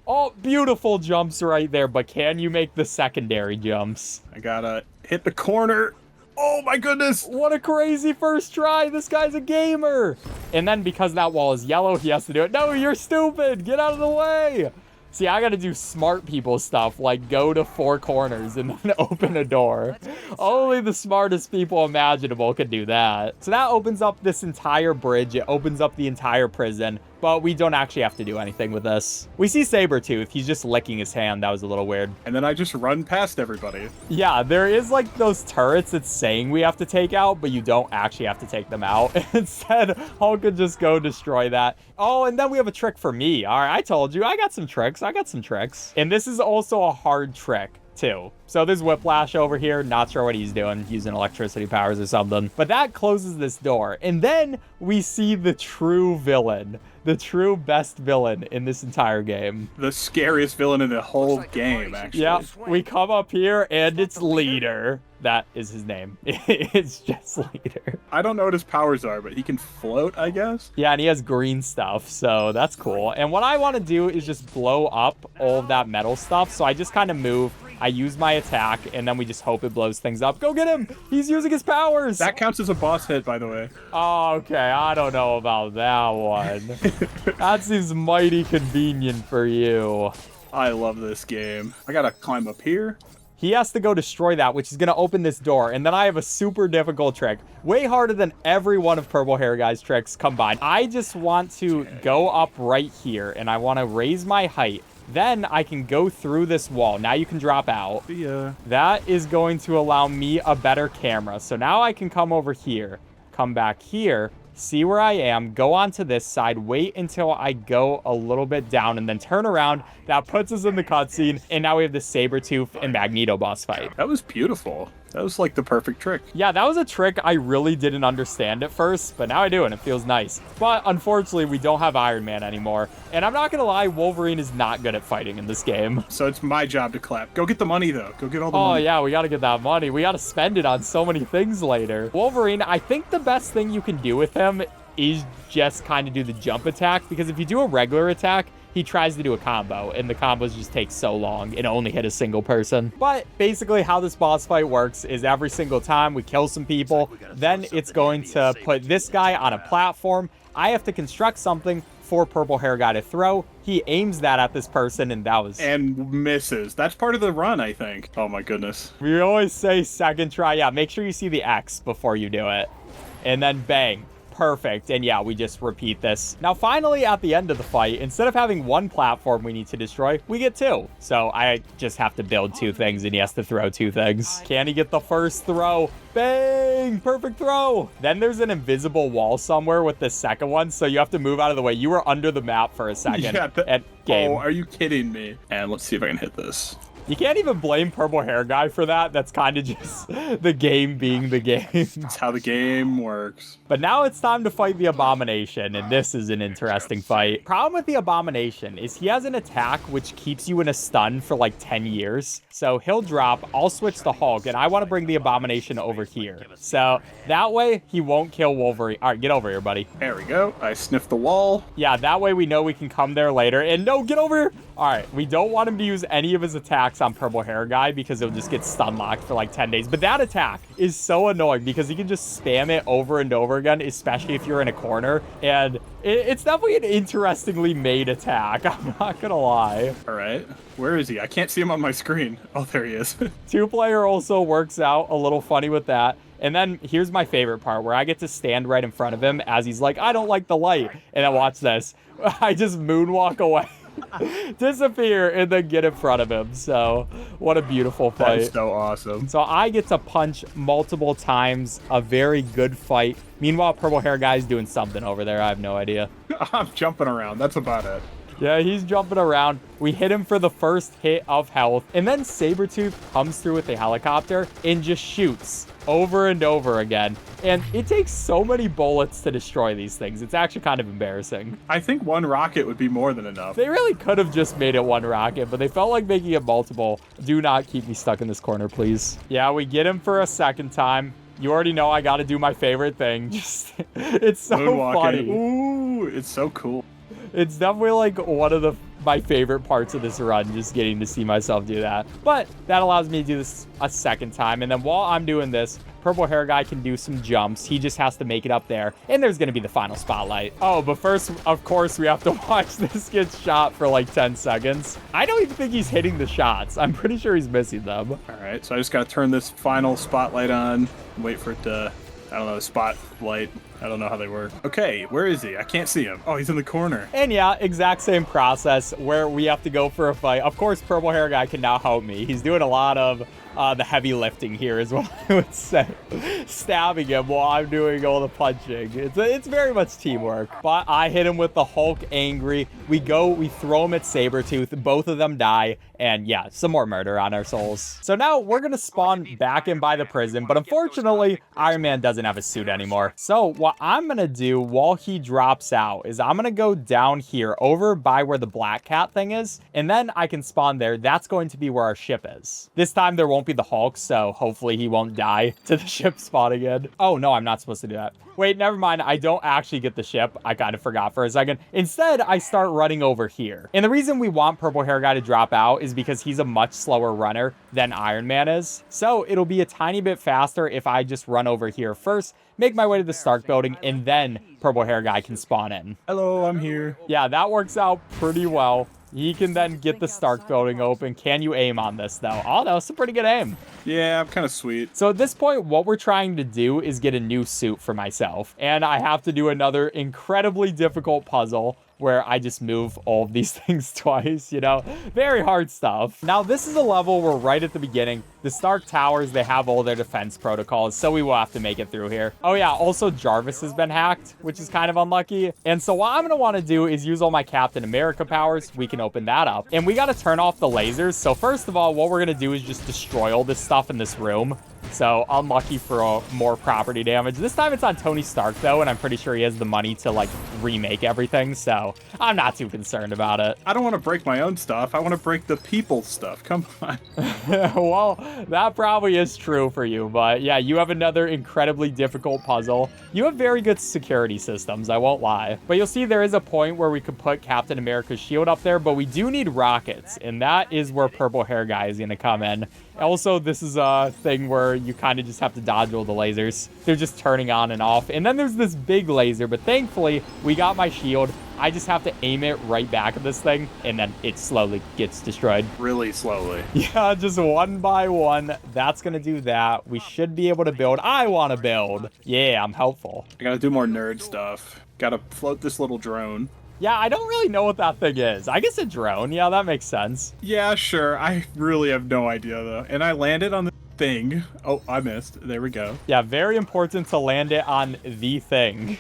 Oh, beautiful jumps right there. But can you make the secondary jumps? I got to hit the corner. Oh my goodness! What a crazy first try! This guy's a gamer! And then because that wall is yellow, he has to do it. No, you're stupid! Get out of the way! See, I gotta do smart people stuff, like go to 4 corners and then open a door. Only the smartest people imaginable could do that. So that opens up this entire bridge. It opens up the entire prison. But we don't actually have to do anything with this. We see Sabretooth. He's just licking his hand. That was a little weird. And then I just run past everybody. Yeah, there is like those turrets it's saying we have to take out, but you don't actually have to take them out. Instead, Hulk could just go destroy that. Oh, and then we have a trick for me. All right, I told you. I got some tricks. And this is also a hard trick, too. So there's Whiplash over here. Not sure what he's doing, using electricity powers or something. But that closes this door. And then we see the true villain. The true best villain in this entire game. The scariest villain in the whole game, actually. Yeah, we come up here and it's Leader. That is his name. It's just Leader. I don't know what his powers are, but he can float, I guess? Yeah, and he has green stuff, so that's cool. And what I want to do is just blow up all of that metal stuff. So I just kind of move. I use my attack, and then we just hope it blows things up. Go get him! He's using his powers! That counts as a boss hit, by the way. Oh, okay, I don't know about that one. That seems mighty convenient for you. I love this game. I gotta climb up here. He has to go destroy that, which is going to open this door. And then I have a super difficult trick. Way harder than every one of Purple Hair Guy's tricks combined. I just want to go up right here, and I want to raise my height. Then I can go through this wall. Now you can drop out. See ya. That is going to allow me a better camera. So now I can come over here, come back here, see where I am, go onto this side, wait until I go a little bit down, and then turn around. That puts us in the cutscene, and now we have the Sabretooth and Magneto boss fight. That was beautiful. That was like the perfect trick. Yeah, that was a trick I really didn't understand at first, but now I do, and it feels nice. But unfortunately, we don't have Iron Man anymore. And I'm not gonna lie, Wolverine is not good at fighting in this game. So it's my job to clap. Go get the money, though. Go get all the money. Oh, yeah, we gotta get that money. We gotta spend it on so many things later. Wolverine, I think the best thing you can do with him is just kind of do the jump attack, because if you do a regular attack, he tries to do a combo, and the combos just take so long and only hit a single person. But basically how this boss fight works is every single time we kill some people, then it's going to put this guy on a platform. I have to construct something for Purple Hair Guy to throw. He aims that at this person, and that was... And misses. That's part of the run, I think. Oh my goodness. We always say second try. Yeah, make sure you see the X before you do it. And then bang. Perfect. And yeah, we just repeat this. Now, finally, at the end of the fight, instead of having one platform we need to destroy, we get two. So I just have to build two things, and he has to throw two things. Can he get the first throw? Bang! Perfect throw! Then there's an invisible wall somewhere with the second one, so you have to move out of the way. You were under the map for a second at game. Oh, are you kidding me? And let's see if I can hit this. You can't even blame Purple Hair Guy for that. That's kind of just the game being the game. That's how the game works. But now it's time to fight the Abomination, and this is an interesting fight. Problem with the Abomination is he has an attack which keeps you in a stun for like 10 years. So he'll drop, I'll switch to Hulk, and I want to bring the Abomination over here. So that way he won't kill Wolverine. All right, get over here, buddy. There we go. I sniffed the wall. Yeah, that way we know we can come there later. And no, get over here. All right, we don't want him to use any of his attacks on Purple Hair Guy because he'll just get stun locked for like 10 days. But that attack is so annoying because he can just spam it over and over again, especially if you're in a corner. And it's definitely an interestingly made attack. I'm not gonna lie. All right. Where is he? I can't see him on my screen. Oh, there he is. Two-player also works out a little funny with that. And then here's my favorite part where I get to stand right in front of him as he's like, I don't like the light. And then watch this. I just moonwalk away. Disappear and then get in front of him. So what a beautiful fight. That's so awesome. So I get to punch multiple times. A very good fight. Meanwhile, Purple Hair Guy's doing something over there. I have no idea. I'm jumping around. That's about it. Yeah, he's jumping around. We hit him for the first hit of health. And then Sabretooth comes through with a helicopter and just shoots over and over again. And it takes so many bullets to destroy these things. It's actually kind of embarrassing. I think one rocket would be more than enough. They really could have just made it one rocket, but they felt like making it multiple. Do not keep me stuck in this corner, please. Yeah, we get him for a second time. You already know I got to do my favorite thing. Just, it's so funny. Ooh, it's so cool. It's definitely like one of my favorite parts of this run, just getting to see myself do that. But that allows me to do this a second time. And then while I'm doing this, Purple Hair Guy can do some jumps. He just has to make it up there. And there's going to be the final spotlight. Oh, but first, of course, we have to watch this get shot for like 10 seconds. I don't even think he's hitting the shots. I'm pretty sure he's missing them. All right, so I just got to turn this final spotlight on. Wait for it to, I don't know, spotlight. I don't know how they work. Okay, where is he? I can't see him. Oh, he's in the corner. And yeah, exact same process where we have to go for a fight. Of course, Purple Hair Guy can now help me. He's doing a lot of the heavy lifting here is what I would say. Stabbing him while I'm doing all the punching. It's very much teamwork. But I hit him with the Hulk angry. We throw him at Sabretooth. Both of them die. And yeah, some more murder on our souls. So now we're going to spawn back in by the prison. But unfortunately, Iron Man doesn't have a suit anymore. So what I'm going to do while he drops out is I'm going to go down here over by where the Black Cat thing is. And then I can spawn there. That's going to be where our ship is. This time there won't be the Hulk, so hopefully he won't die to the ship spawn again. Oh, no, I'm not supposed to do that. Wait, never mind. I don't actually get the ship. I kind of forgot for a second. Instead, I start running over here. And the reason we want Purple Hair Guy to drop out is because he's a much slower runner than Iron Man is. So it'll be a tiny bit faster if I just run over here first, make my way to the Stark building, and then Purple Hair Guy can spawn in. Hello, I'm here. Yeah, that works out pretty well. He can then get the Stark building open. Can you aim on this, though? Oh, that was a pretty good aim. Yeah, I'm kind of sweet. So at this point, what we're trying to do is get a new suit for myself. And I have to do another incredibly difficult puzzle where I just move all of these things twice, you know? Very hard stuff. Now, this is a level where right at the beginning, the Stark Towers, they have all their defense protocols, so we will have to make it through here. Oh yeah, also Jarvis has been hacked, which is kind of unlucky. And so what I'm gonna wanna do is use all my Captain America powers. We can open that up. And we gotta turn off the lasers. So first of all, what we're gonna do is just destroy all this stuff in this room. So unlucky for more property damage. This time it's on Tony Stark though, and I'm pretty sure he has the money to like remake everything. So I'm not too concerned about it. I don't want to break my own stuff. I want to break the people's stuff. Come on. Well, that probably is true for you, but yeah, you have another incredibly difficult puzzle. You have very good security systems, I won't lie. But you'll see there is a point where we could put Captain America's shield up there, but we do need rockets, and that is where Purple Hair Guy is going to come in. Also, this is a thing where you kind of just have to dodge all the lasers. They're just turning on and off. And then there's this big laser, but thankfully, we got my shield. I just have to aim it right back at this thing, and then it slowly gets destroyed. Really slowly. Yeah, just one by one. That's going to do that. We should be able to build. I want to build. Yeah, I'm helpful. I got to do more nerd stuff. Got to float this little drone. Yeah, I don't really know what that thing is. I guess a drone. Yeah, that makes sense. Yeah, sure. I really have no idea, though. And I landed on the thing. Oh, I missed. There we go. Yeah, very important to land it on the thing.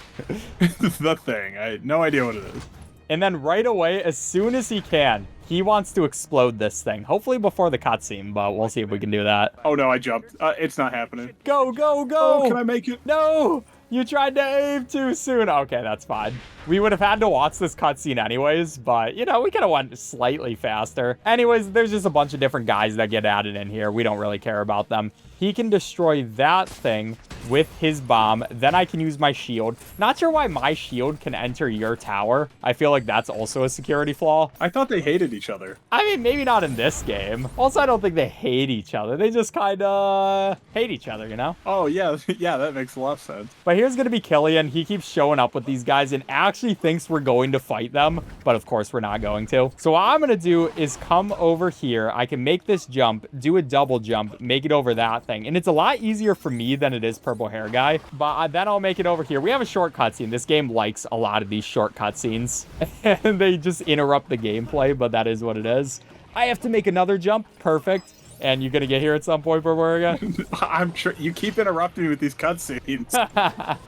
The thing. I had no idea what it is. And then right away, as soon as he can, he wants to explode this thing. Hopefully before the cutscene, but we'll see if we can do that. Oh, no, I jumped. It's not happening. Go, go, go! Oh, can I make it? No! You tried to aim too soon. Okay, that's fine. We would have had to watch this cutscene anyways, but, you know, we could have went slightly faster. Anyways, there's just a bunch of different guys that get added in here. We don't really care about them. He can destroy that thing with his bomb. Then I can use my shield. Not sure why my shield can enter your tower. I feel like that's also a security flaw. I thought they hated each other. I mean, maybe not in this game. Also, I don't think they hate each other. They just kind of hate each other, you know? Oh, yeah. Yeah, that makes a lot of sense. But here's going to be Killian. He keeps showing up with these guys and actually thinks we're going to fight them. But of course, we're not going to. So what I'm going to do is come over here. I can make this jump, do a double jump, make it over that thing. And it's a lot easier for me than it is Purple Hair Guy. But then I'll make it over here. We have a short cutscene. This game likes a lot of these short cutscenes. And they just interrupt the gameplay, but that is what it is. I have to make another jump. Perfect. And you're going to get here at some point, Purple Hair Guy? I'm sure you keep interrupting me with these cutscenes.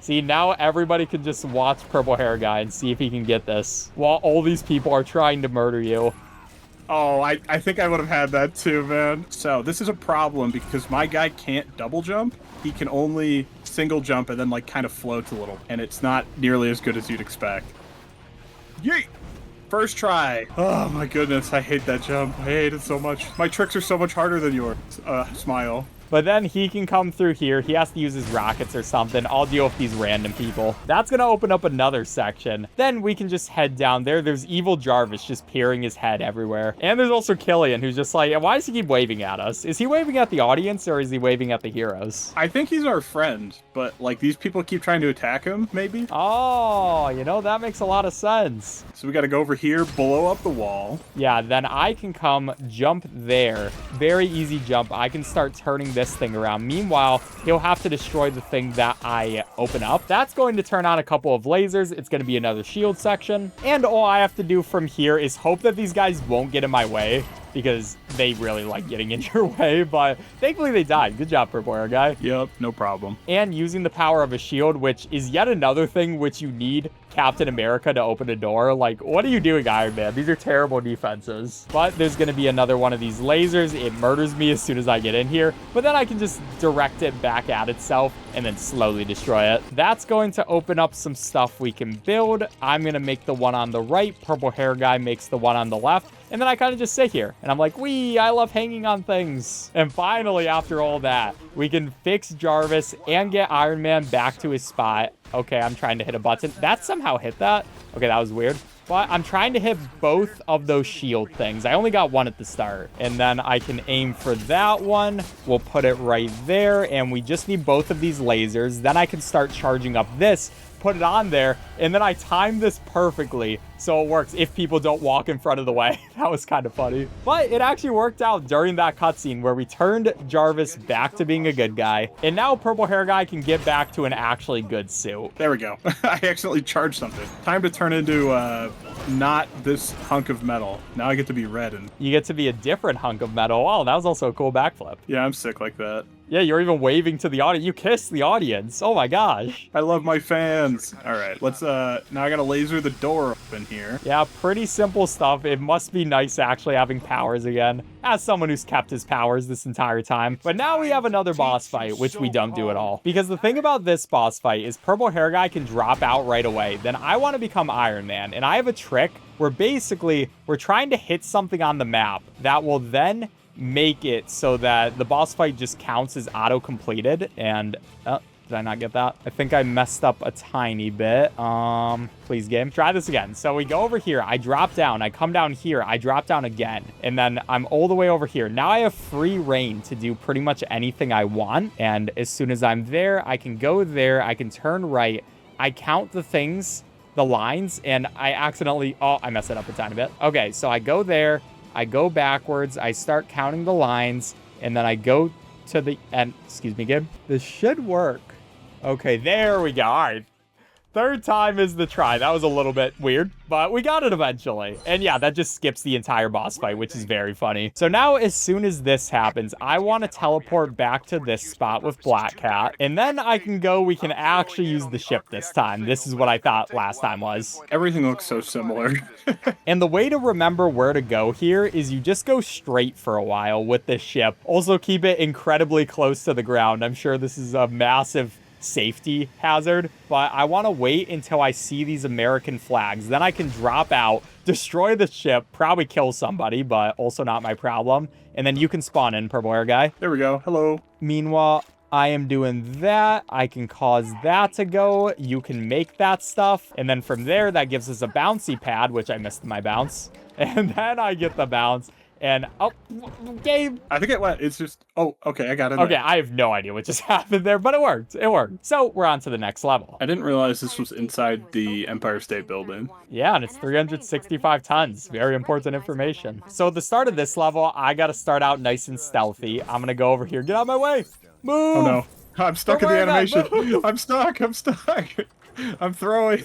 See, now everybody can just watch Purple Hair Guy and see if he can get this while all these people are trying to murder you. Oh, I think I would have had that too, man. So this is a problem because my guy can't double jump. He can only single jump and then like kind of floats a little. And it's not nearly as good as you'd expect. Yeet! First try. Oh my goodness, I hate that jump. I hate it so much. My tricks are so much harder than yours. Smile. But then he can come through here. He has to use his rockets or something. I'll deal with these random people. That's going to open up another section. Then we can just head down there. There's evil Jarvis just peering his head everywhere. And there's also Killian, who's just like, why does he keep waving at us? Is he waving at the audience or is he waving at the heroes? I think he's our friend, but like these people keep trying to attack him, maybe? Oh, you know, that makes a lot of sense. So we got to go over here, blow up the wall. Yeah, then I can come jump there. Very easy jump. I can start turning this thing around. Meanwhile, he'll have to destroy the thing that I open up. That's going to turn on a couple of lasers. It's going to be another shield section. And all I have to do from here is hope that these guys won't get in my way, because they really like getting in your way, but thankfully they died. Good job, Purple Hair Guy. Yep, no problem. And using the power of a shield, which is yet another thing which you need Captain America to open a door. Like, what are you doing, Iron Man? These are terrible defenses. But there's going to be another one of these lasers. It murders me as soon as I get in here, but then I can just direct it back at itself and then slowly destroy it. That's going to open up some stuff we can build. I'm going to make the one on the right. Purple Hair Guy makes the one on the left. And then I kind of just sit here and I'm like, wee, I love hanging on things. And finally, after all that, we can fix Jarvis and get Iron Man back to his spot. Okay, I'm trying to hit a button. That somehow hit that. Okay, that was weird. But I'm trying to hit both of those shield things. I only got one at the start. And then I can aim for that one. We'll put it right there. And we just need both of these lasers. Then I can start charging up this, put it on there, and then I timed this perfectly so it works if people don't walk in front of the way. That was kind of funny. But it actually worked out during that cutscene where we turned Jarvis back to being a good guy, and now Purple Hair Guy can get back to an actually good suit. There we go. I accidentally charged something. Time to turn into not this hunk of metal. Now I get to be red and You get to be a different hunk of metal. Oh, that was also a cool backflip. yeah, I'm sick like that. Yeah, you're even waving to the audience. You kissed the audience. Oh my gosh. I love my fans. All right, let's now I gotta laser the door open here. Yeah, pretty simple stuff. It must be nice actually having powers again, as someone who's kept his powers this entire time. But now we have another boss fight, which we don't do at all. Because the thing about this boss fight is purple hair guy can drop out right away. Then I want to become Iron Man, and I have a trick where basically we're trying to hit something on the map that will then make it so that the boss fight just counts as auto-completed. And did I not get that? I think I messed up a tiny bit. Please game, try this again. So we go over here, I drop down, I come down here, I drop down again, and then I'm all the way over here. Now I have free reign to do pretty much anything I want, and as soon as I'm there, I can go there, I can turn right, I count the things, the lines, and I accidentally, I messed it up a tiny bit. Okay, so I go there, I go backwards, I start counting the lines, and then I go to the end. Excuse me, Gib. This should work. Okay, there we go. All right. Third time is the try. That was a little bit weird, but we got it eventually. And yeah, that just skips the entire boss fight, which is very funny. So now as soon as this happens, I want to teleport back to this spot with Black Cat. And then I can go, we can actually use the ship this time. This is what I thought last time was. Everything looks so similar. And the way to remember where to go here is you just go straight for a while with this ship. Also keep it incredibly close to the ground. I'm sure this is a massive safety hazard, but I want to wait until I see these American flags. Then I can drop out, destroy the ship, probably kill somebody, but also not my problem. And then you can spawn in, purple hair guy. There we go. Hello. Meanwhile, I am doing that. I can cause that to go. You can make that stuff. And then from there, that gives us a bouncy pad, which I missed my bounce. And then I get the bounce. And, game. I think it went, it's just, okay, I got it. Okay, I have no idea what just happened there, but it worked. It worked. So we're on to the next level. I didn't realize this was inside the Empire State Building. Yeah, and it's 365 tons. Very important information. So at the start of this level, I got to start out nice and stealthy. I'm going to go over here. Get out of my way. Move. Oh, no. I'm stuck in the animation. I'm stuck. I'm throwing.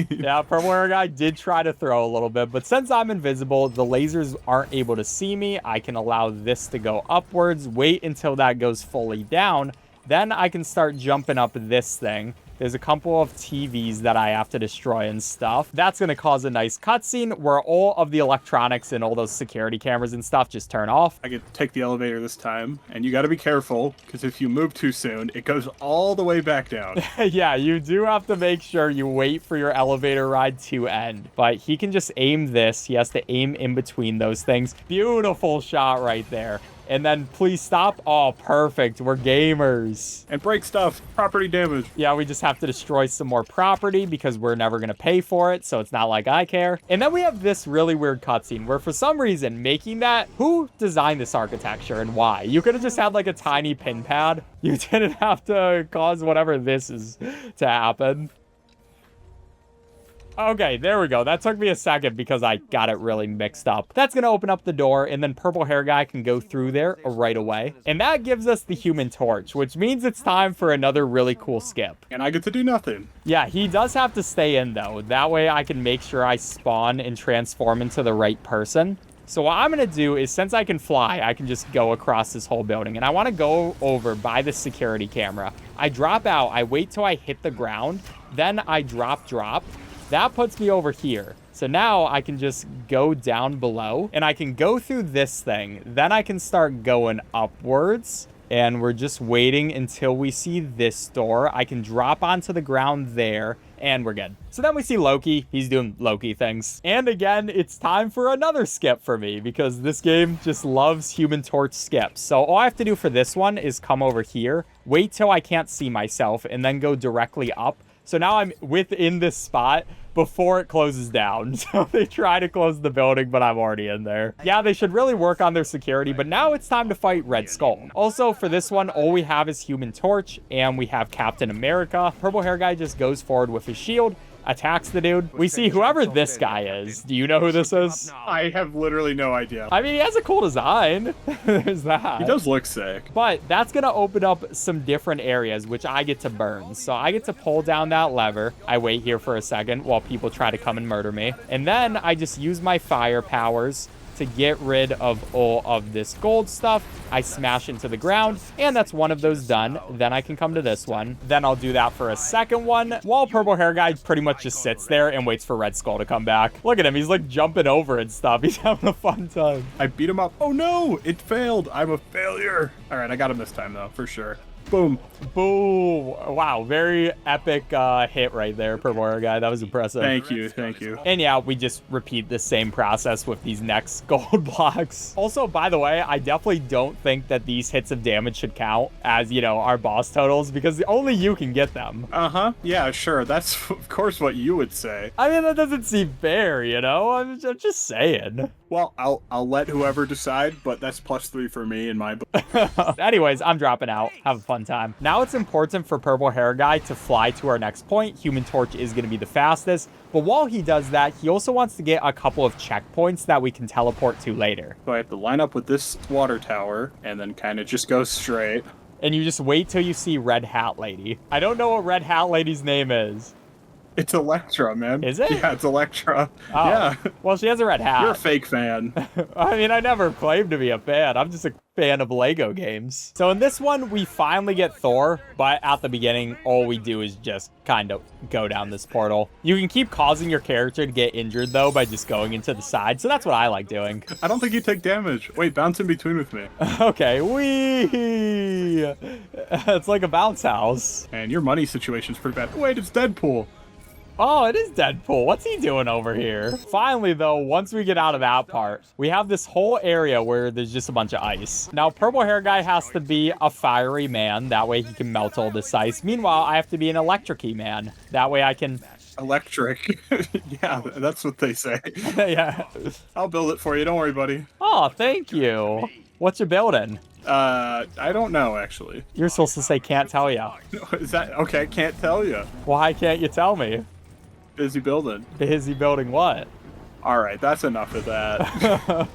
Yeah, purple hair guy did try to throw a little bit, but since I'm invisible, the lasers aren't able to see me. I can allow this to go upwards, wait until that goes fully down. Then I can start jumping up this thing. There's a couple of TVs that I have to destroy and stuff. That's going to cause a nice cutscene where all of the electronics and all those security cameras and stuff just turn off. I get to take the elevator this time, and you got to be careful, because if you move too soon, it goes all the way back down. Yeah, you do have to make sure you wait for your elevator ride to end. But he can just aim this. He has to aim in between those things. Beautiful shot right there. And then please stop. Oh, perfect. We're gamers. And break stuff. Property damage. Yeah, we just have to destroy some more property because we're never going to pay for it. So it's not like I care. And then we have this really weird cutscene where for some reason making that, who designed this architecture and why? You could have just had like a tiny pin pad. You didn't have to cause whatever this is to happen. Okay, there we go. That took me a second because I got it really mixed up. That's going to open up the door, and then purple hair guy can go through there right away. And that gives us the Human Torch, which means it's time for another really cool skip. And I get to do nothing. Yeah, he does have to stay in, though. That way I can make sure I spawn and transform into the right person. So what I'm going to do is, since I can fly, I can just go across this whole building. And I want to go over by the security camera. I drop out. I wait till I hit the ground. Then I drop. That puts me over here. So now I can just go down below and I can go through this thing. Then I can start going upwards and we're just waiting until we see this door. I can drop onto the ground there and we're good. So then we see Loki. He's doing Loki things. And again, it's time for another skip for me because this game just loves Human Torch skips. So all I have to do for this one is come over here, wait till I can't see myself and then go directly up. So now I'm within this spot before it closes down. So they try to close the building, but I'm already in there. Yeah, they should really work on their security, but now it's time to fight Red Skull. Also, for this one, all we have is Human Torch, and we have Captain America. Purple hair guy just goes forward with his shield, attacks the dude. We see whoever this guy is. Do you know who this is? I have literally no idea. I mean, he has a cool design. There's that. He does look sick. But that's going to open up some different areas, which I get to burn. So I get to pull down that lever. I wait here for a second while people try to come and murder me. And then I just use my fire powers to get rid of all of this gold stuff. I smash into the ground, and that's one of those done. Then I can come to this one. Then I'll do that for a second one, while purple hair guy pretty much just sits there and waits for Red Skull to come back. Look at him, he's like jumping over and stuff. He's having a fun time. I beat him up. Oh no, it failed. I'm a failure. All right, I got him this time though, for sure. Boom. Boom. Wow, very epic hit right there, purple hair guy. That was impressive. Thank you, thank you. And yeah, we just repeat the same process with these next gold blocks. Also, by the way, I definitely don't think that these hits of damage should count as, you know, our boss totals, because only you can get them. Uh-huh. Yeah, sure. That's, of course, what you would say. I mean, that doesn't seem fair, you know? I'm just saying. Well, I'll let whoever decide, but that's +3 for me in my book. Anyways, I'm dropping out. Have a fun time. Now it's important for purple hair guy to fly to our next point. Human Torch is going to be the fastest. But while he does that, he also wants to get a couple of checkpoints that we can teleport to later. So I have to line up with this water tower and then kind of just go straight. And you just wait till you see Red Hat Lady. I don't know what Red Hat Lady's name is. It's Elektra, man. Is it? Yeah, it's Elektra. Oh. Yeah. Well, she has a red hat. You're a fake fan. I mean, I never claimed to be a fan. I'm just a fan of Lego games. So in this one, we finally get Thor, but at the beginning, all we do is just kind of go down this portal. You can keep causing your character to get injured, though, by just going into the side. So that's what I like doing. I don't think you take damage. Wait, bounce in between with me. Okay, wee. It's like a bounce house. And your money situation's pretty bad. Wait, it's Deadpool. Oh, it is Deadpool. What's he doing over here? Finally, though, once we get out of that part, we have this whole area where there's just a bunch of ice. Now, purple hair guy has to be a fiery man. That way he can melt all this ice. Meanwhile, I have to be an electric-y man. That way I can... Electric. Yeah, that's what they say. Yeah. I'll build it for you. Don't worry, buddy. Oh, thank you. What you building? I don't know, actually. You're supposed to say can't tell ya. Is that... Okay, I can't tell you. Why can't you tell me? Busy building. Busy building what? All right, that's enough of that.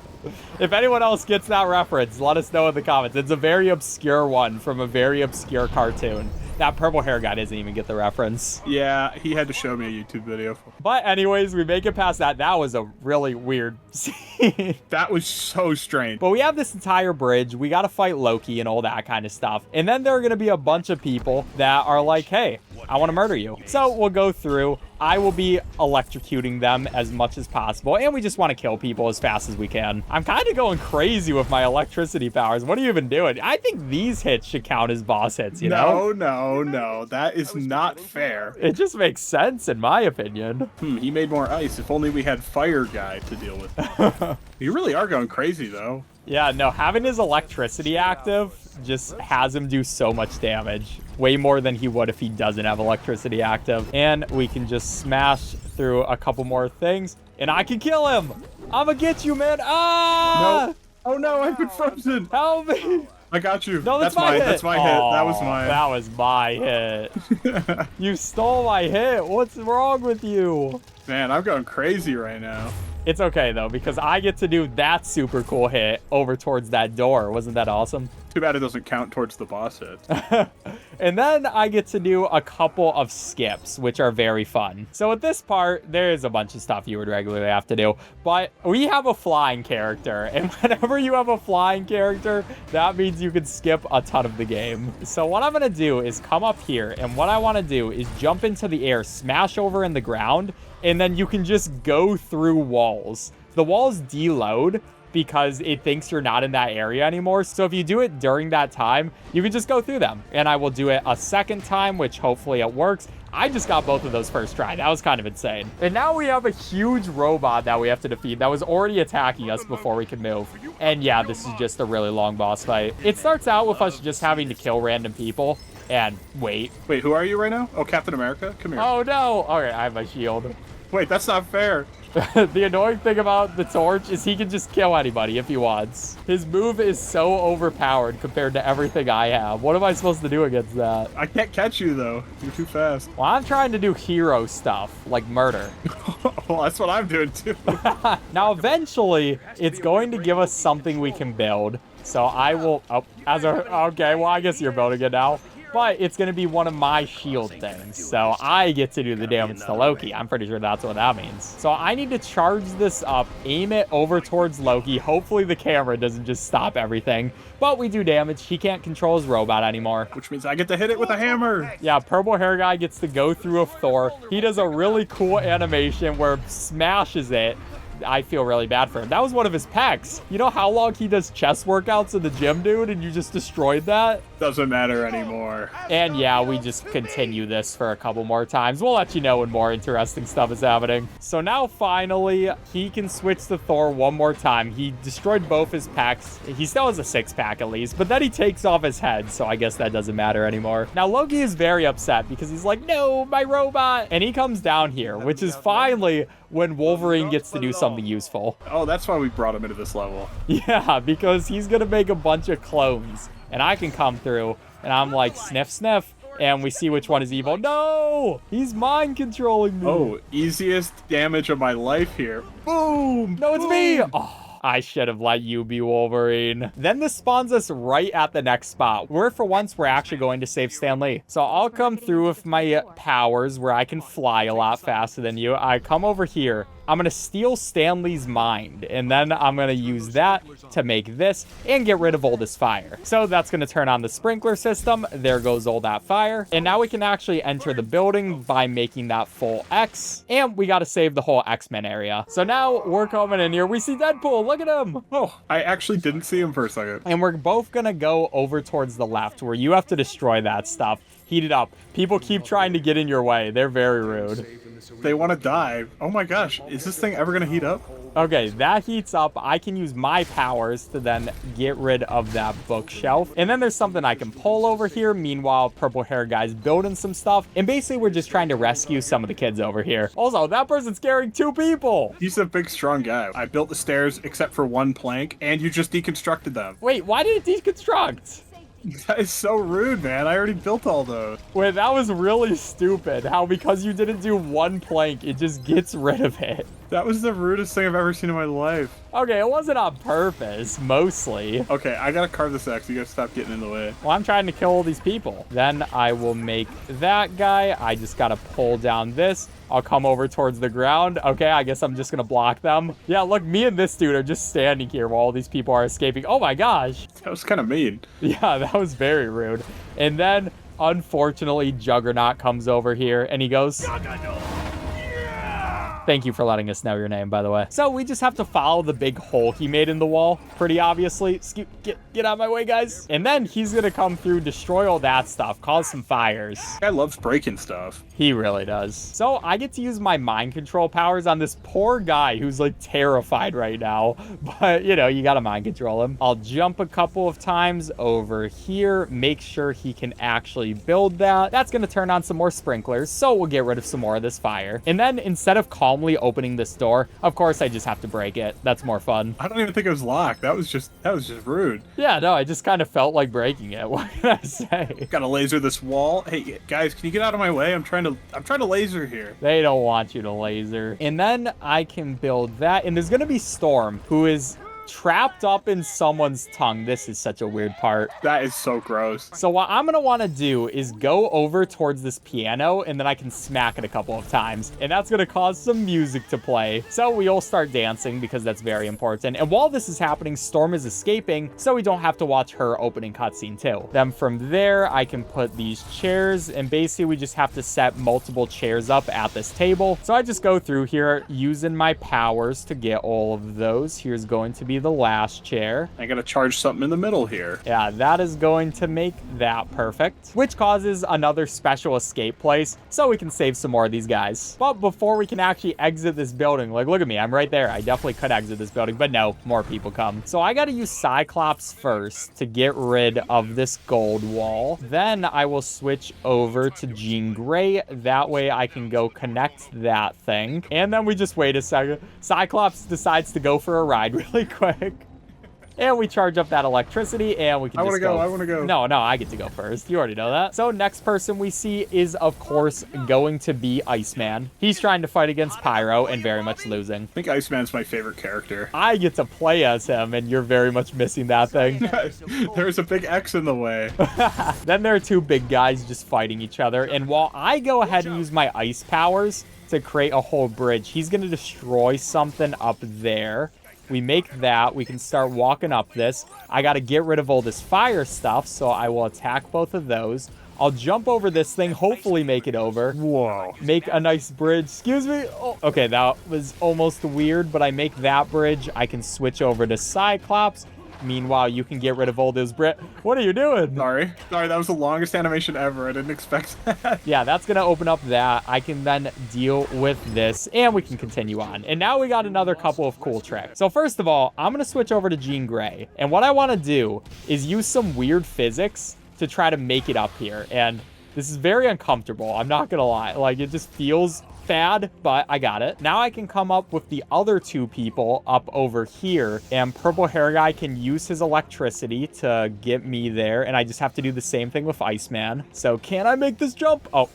If anyone else gets that reference, let us know in the comments. It's a very obscure one from a very obscure cartoon. That purple hair guy doesn't even get the reference. Yeah, he had to show me a YouTube video. But anyways, we make it past that. That was a really weird scene. That was so strange. But we have this entire bridge. We got to fight Loki and all that kind of stuff. And then there are going to be a bunch of people that are like, hey, I want to murder you. So we'll go through. I will be electrocuting them as much as possible. And we just want to kill people as fast as we can. I'm kind of going crazy with my electricity powers. What are you even doing? I think these hits should count as boss hits, you know? No. That is not fair. It just makes sense, in my opinion. He made more ice. If only we had Fire Guy to deal with. You really are going crazy, though. Yeah, no, having his electricity active just has him do so much damage. Way more than he would if he doesn't have electricity active. And we can just smash through a couple more things, and I can kill him. I'ma get you, man. Ah! No. Oh, no, I've been frozen. Help me. I got you. No, that's my hit. That's my hit. That was mine. That was my hit. You stole my hit. What's wrong with you? Man, I'm going crazy right now. It's okay, though, because I get to do that super cool hit over towards that door. Wasn't that awesome? Too bad it doesn't count towards the boss hit. And then I get to do a couple of skips, which are very fun. So at this part, there is a bunch of stuff you would regularly have to do. But we have a flying character. And whenever you have a flying character, that means you can skip a ton of the game. So what I'm going to do is come up here. And what I want to do is jump into the air, smash over in the ground, and then you can just go through walls. The walls deload because it thinks you're not in that area anymore. So if you do it during that time, you can just go through them. And I will do it a second time, which hopefully it works. I just got both of those first try. That was kind of insane. And now we have a huge robot that we have to defeat that was already attacking us before we could move. And yeah, this is just a really long boss fight. It starts out with us just having to kill random people and wait. Wait, who are you right now? Oh, Captain America? Come here. Oh no. All right, I have my shield. Wait, that's not fair. The annoying thing about the torch is he can just kill anybody if he wants. His move is so overpowered compared to everything I have. What am I supposed to do against that? I can't catch you, though. You're too fast. Well, I'm trying to do hero stuff, like murder. Well, that's what I'm doing, too. Now, eventually, it's going to give us something we can build. So I will... Oh, okay, well, I guess you're building it now. But it's going to be one of my shield things. So I get to do the damage to Loki. I'm pretty sure that's what that means. So I need to charge this up, aim it over towards Loki. Hopefully the camera doesn't just stop everything. But we do damage. He can't control his robot anymore. Which means I get to hit it with a hammer. Yeah, purple hair guy gets to go through a Thor. He does a really cool animation where smashes it. I feel really bad for him. That was one of his pecs. You know how long he does chest workouts in the gym, dude, and you just destroyed that? Doesn't matter anymore. And yeah, we just continue this for a couple more times. We'll let you know when more interesting stuff is happening. So now finally, he can switch to Thor one more time. He destroyed both his pecs. He still has a 6-pack at least, but then he takes off his head, so I guess that doesn't matter anymore. Now Loki is very upset because he's like, no, my robot. And he comes down here, which is finally when Wolverine gets to do something useful. Oh, that's why we brought him into this level. Yeah, because he's gonna make a bunch of clones, and I can come through, and I'm like, sniff, sniff, and we see which one is evil. No! He's mind controlling me. Oh, easiest damage of my life here. Boom! No, it's me! Oh. I should have let you be Wolverine. Then this spawns us right at the next spot, where for once we're actually going to save Stan Lee. So I'll come through with my powers where I can fly a lot faster than you. I come over here. I'm going to steal Stan Lee's mind, and then I'm going to use that to make this and get rid of all this fire. So that's going to turn on the sprinkler system. There goes all that fire. And now we can actually enter the building by making that full X. And we got to save the whole X-Men area. So now we're coming in here. We see Deadpool. Look at him. Oh, I actually didn't see him for a second. And we're both going to go over towards the left where you have to destroy that stuff. Heat it up. People keep trying to get in your way. They're very rude. They want to die. Oh my gosh, is this thing ever going to heat up? Okay, that heats up. I can use my powers to then get rid of that bookshelf. And then there's something I can pull over here. Meanwhile, purple hair guy's building some stuff. And basically, we're just trying to rescue some of the kids over here. Also, that person's carrying 2 people. He's a big, strong guy. I built the stairs except for 1 plank, and you just deconstructed them. Wait, why did it deconstruct? That is so rude, man. I already built all those. Wait, that was really stupid. How because you didn't do 1 plank, it just gets rid of it. That was the rudest thing I've ever seen in my life. Okay, it wasn't on purpose, mostly. Okay, I gotta carve this X. You gotta stop getting in the way. Well, I'm trying to kill all these people. Then I will make that guy. I just gotta pull down this. I'll come over towards the ground. Okay, I guess I'm just gonna block them. Yeah, look, me and this dude are just standing here while all these people are escaping. Oh my gosh. That was kind of mean. Yeah, that was very rude. And then, unfortunately, Juggernaut comes over here and he goes... Thank you for letting us know your name, by the way. So we just have to follow the big hole he made in the wall, pretty obviously. Get out of my way, guys. And then he's gonna come through, destroy all that stuff, cause some fires. Guy loves breaking stuff. He really does. So I get to use my mind control powers on this poor guy who's like terrified right now. But, you know, you gotta mind control him. I'll jump a couple of times over here, make sure he can actually build that. That's gonna turn on some more sprinklers, so we'll get rid of some more of this fire. And then instead of calmly opening this door, of course I just have to break it. That's more fun. I don't even think it was locked. That was just rude. Yeah, no, I just kind of felt like breaking it. What can I say? Gotta laser this wall. Hey guys, can you get out of my way? I'm trying to laser here. They don't want you to laser. And then I can build that, and there's gonna be Storm, who is trapped up in someone's tongue. This is such a weird part. That is so gross. So what I'm gonna want to do is go over towards this piano, and then I can smack it a couple of times, and that's gonna cause some music to play. So we all start dancing because that's very important. And while this is happening, Storm is escaping, so we don't have to watch her opening cutscene too. Then from there, I can put these chairs, and basically we just have to set multiple chairs up at this table. So I just go through here using my powers to get all of those. Here's going to be see the last chair. I gotta charge something in the middle here. Yeah, that is going to make that perfect, which causes another special escape place so we can save some more of these guys. But before we can actually exit this building, like, look at me, I'm right there. I definitely could exit this building, but no, more people come. So I gotta use Cyclops first to get rid of this gold wall. Then I will switch over to Jean Grey. That way I can go connect that thing. And then we just wait a second. Cyclops decides to go for a ride really quick. And we charge up that electricity, and we can I just want to go. No, I get to go first. You already know that. So next person we see is, of course, going to be Iceman. He's trying to fight against Pyro and very much losing. I think Iceman's my favorite character. I get to play as him, and you're very much missing that thing. There's a big X in the way. Then there are two big guys just fighting each other, and while I go ahead and use my ice powers to create a whole bridge, he's going to destroy something up there. We make that. We can start walking up this. I got to get rid of all this fire stuff, so I will attack both of those. I'll jump over this thing, hopefully make it over. Whoa. Make a nice bridge. Excuse me. Oh, okay, that was almost weird, but I make that bridge. I can switch over to Cyclops. Meanwhile, you can get rid of all those What are you doing? Sorry, that was the longest animation ever. I didn't expect that. Yeah, that's going to open up that. I can then deal with this, and we can continue on. And now we got another couple of cool tricks. So first of all, I'm going to switch over to Jean Grey. And what I want to do is use some weird physics to try to make it up here. And this is very uncomfortable. I'm not going to lie. Like, it just feels bad, but I got it. Now I can come up with the other two people up over here, and purple hair guy can use his electricity to get me there, and I just have to do the same thing with Iceman. So can I make this jump? Oh,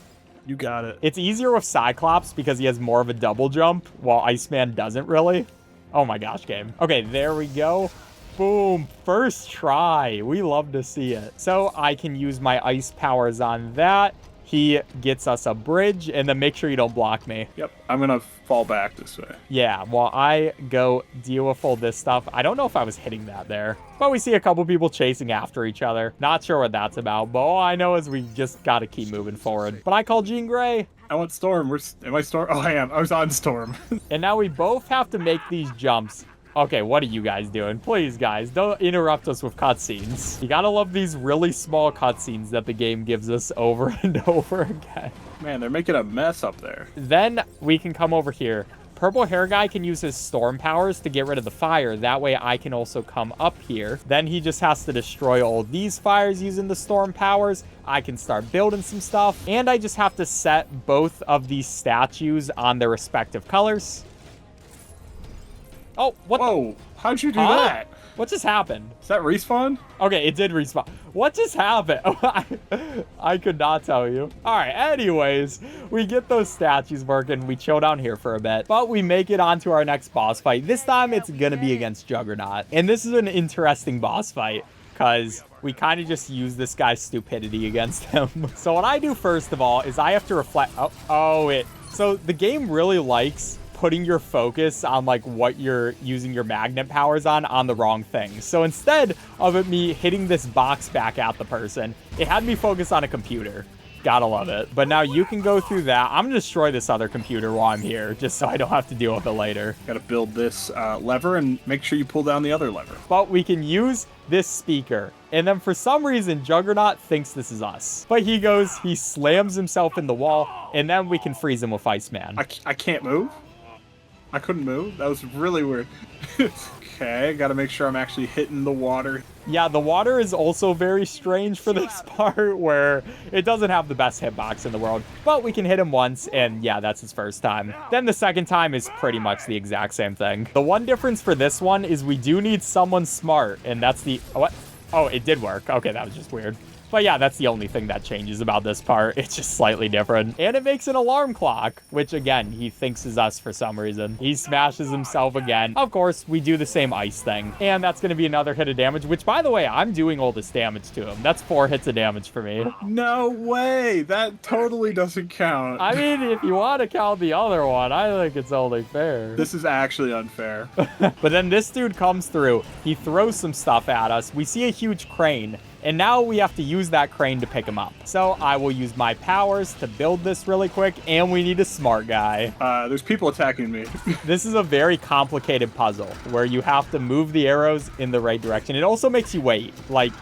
You got it. it's easier with Cyclops because he has more of a double jump, while Iceman doesn't really. Oh my gosh, game. Okay, there we go. Boom, first try. We love to see it. So I can use my ice powers on that. He gets us a bridge, and then make sure you don't block me. Yep, I'm gonna fall back this way. Yeah, while I go deal with all this stuff. I don't know if I was hitting that there, but we see a couple people chasing after each other. Not sure what that's about, but all I know is we just gotta keep moving forward. But I call Jean Grey. I want Storm. Am I Storm? Oh, I am. I was on Storm. And now we both have to make these jumps. Okay, what are you guys doing? Please, guys, don't interrupt us with cutscenes. You gotta love these really small cutscenes that the game gives us over and over again. Man, they're making a mess up there. Then we can come over here. Purple hair guy can use his storm powers to get rid of the fire. That way I can also come up here. Then he just has to destroy all these fires using the storm powers. I can start building some stuff. And I just have to set both of these statues on their respective colors. Oh, what Whoa, how'd you do Huh? that? What just happened? Is that respawn? Okay, it did respawn. What just happened? I could not tell you. All right, anyways, we get those statues working. We chill down here for a bit, but we make it onto our next boss fight. This time it's gonna be against Juggernaut. And this is an interesting boss fight because we kind of just use this guy's stupidity against him. So what I do first of all is I have to reflect. So the game really likes putting your focus on like what you're using your magnet powers on the wrong thing. So instead of it me hitting this box back at the person, it had me focus on a computer. Gotta love it. But now you can go through that. I'm gonna destroy this other computer while I'm here, just so I don't have to deal with it later. Gotta build this lever and make sure you pull down the other lever. But we can use this speaker. And then for some reason, Juggernaut thinks this is us. But he slams himself in the wall, and then we can freeze him with Iceman. I can't move? I couldn't move? That was really weird. Okay, gotta make sure I'm actually hitting the water. Yeah, the water is also very strange for this part where it doesn't have the best hitbox in the world. But we can hit him once, and yeah, that's his first time. Then the second time is pretty much the exact same thing. The one difference for this one is we do need someone smart, and that's the... What? Oh, it did work. Okay, that was just weird. But yeah, that's the only thing that changes about this part. It's just slightly different. And it makes an alarm clock, which again, he thinks is us for some reason. He smashes himself again. Of course, we do the same ice thing. And that's going to be another hit of damage, which by the way, I'm doing all this damage to him. That's 4 hits of damage for me. No way! That totally doesn't count. I mean, if you want to count the other one, I think it's only fair. This is actually unfair. But then this dude comes through. He throws some stuff at us. We see a huge crane. And now we have to use that crane to pick him up. So I will use my powers to build this really quick, and we need a smart guy. There's people attacking me. This is a very complicated puzzle where you have to move the arrows in the right direction. It also makes you wait. Like,